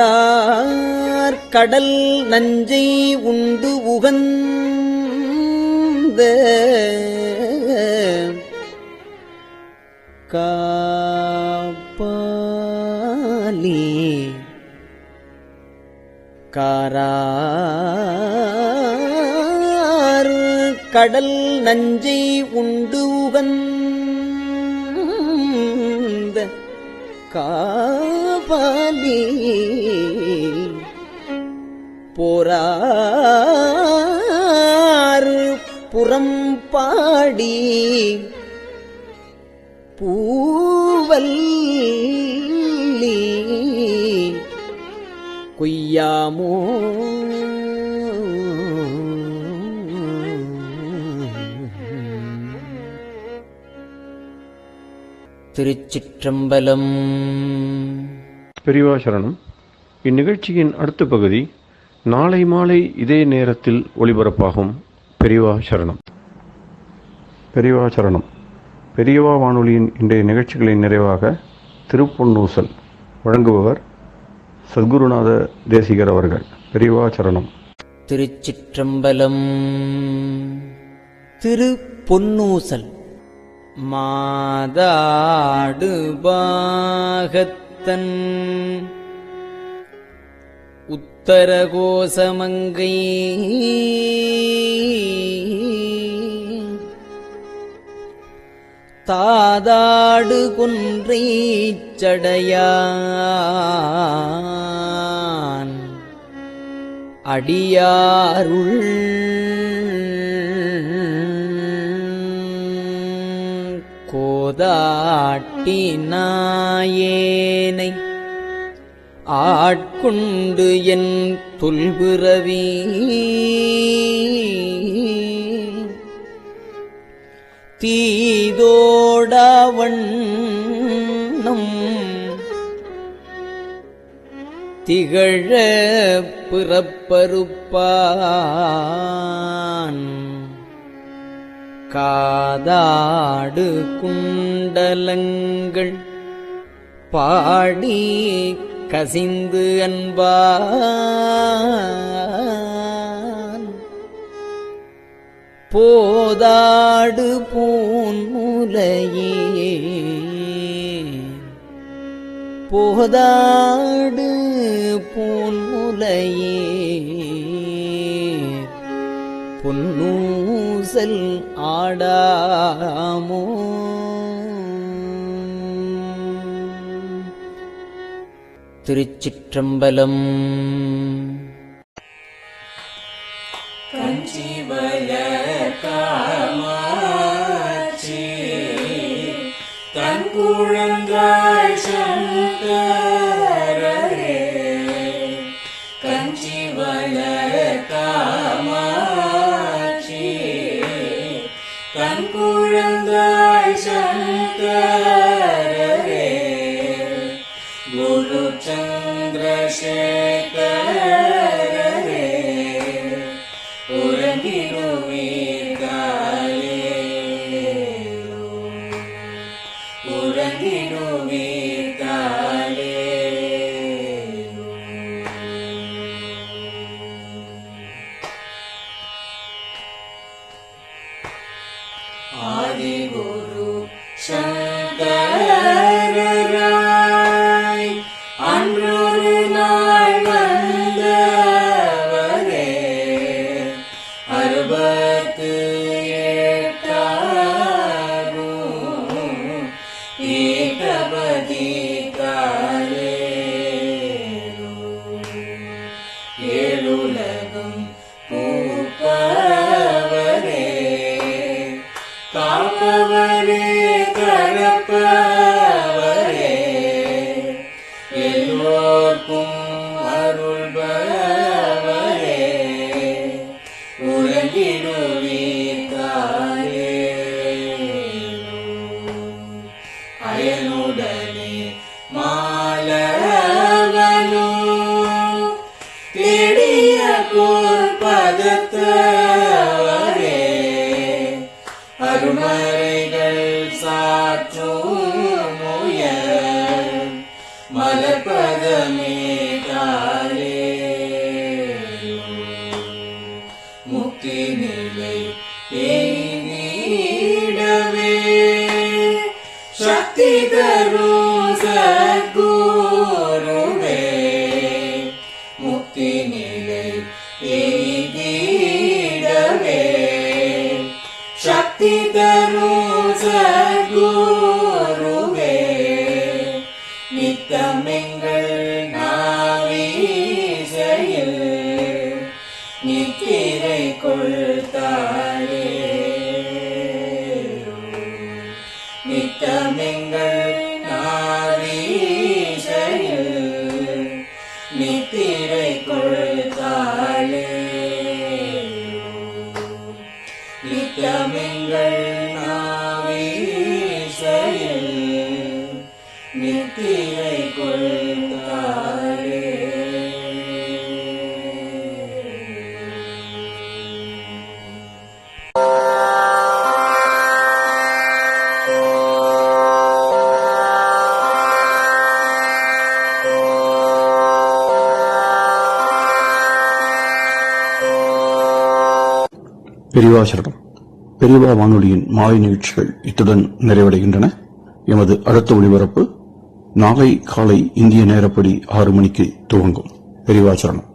காரார் கடல் நஞ்சை உண்டு உகந்த காப்பாலி காரார் கடல் நஞ்சை உண்டு உகந்த காபாலி போரார் புறம் பாடி பூவல்லி கொய்யாமோ திருச்சிற்றம்பலம். பெரியவா சரணம். இந்நிகழ்ச்சியின் அடுத்த பகுதி நாளை மாலை இதே நேரத்தில் ஒளிபரப்பாகும். பெரியவா சரணம். பெரியவா சரணம். பெரியவா வானொலியின் இன்றைய நிகழ்ச்சிகளின் நிறைவாக திருப்பொன்னூசல் வழங்குபவர் சத்குருநாத தேசிகர் அவர்கள். பெரியவா சரணம். திருச்சிற்றம்பலம். திருப்பொன்னூசல். மாதாடு பாகத்தன் உத்தரகோசமங்கை தாதாடு குன்றை சடையான் அடியாருள் கோதாட்டி நாயேனை ஆட்கொண்டு என் தொல்பிறவி தீதோடவண்ணம் திகழ பிறப்பறுப்பான் காதாடு குண்டலங்கள் பாடி கசிந்து அன்பான் போதாடு பூன்முலையே போதாடு பூன்முலையே பொன்னூசல் ஆடாமோ திருச்சிற்றம்பலம். கஞ்சிவய காமாட்சி தன் குழந்தாய் சங்கரரே, கஞ்சிவய காமாட்சி தன் குழந்தாய் சங்கரரே, குரு சந்திரசேகரரே, உறங்கிடுவீர்களேலோ, உறங்கிடுவீர்களேலோ. ஆதிகுரு சங்கரராய் அன்றொரு நாள் வந்தவரே, 68 ஏகபதி காலேலோ, ஏழுலகும் பூப்பவரே, காப்பவரே கரப்பவரே, எல்லோர்க்கும் அருள்பவரே, உறங்கிடுவீர்களேலோ. அயனுடனே மாலவனோ தேடிய பொற்பதத்தவரே, அருமறைகள் சாற்றும் முயல் மலர்பதமே காலேலோ, முக்தி நிலை எய்திடவே சக்தி தரும் சத்குருவே, முக்தி நிலை எய்திடவே சக்தி தரும் சத்குருவே, நித்தமெங்கள் நாவீசையில் நித்திரை கொள்தாளேலோ, நித்தமெங்கள் நாவீசையில் நித்திரை கொள்தாளேலோ, நித்தமெங்கள் நாவீசையில் நித்திரை கொள்தாளேலோ. பெரியவா சரணம். பெரியவா வானொலியின் மாலை நிகழ்ச்சிகள் இத்துடன் நிறைவடைகின்றன. எமது அடுத்த ஒளிபரப்பு நாளை காலை இந்திய நேரப்படி 6 மணிக்கு துவங்கும். பெரியவா சரணம்.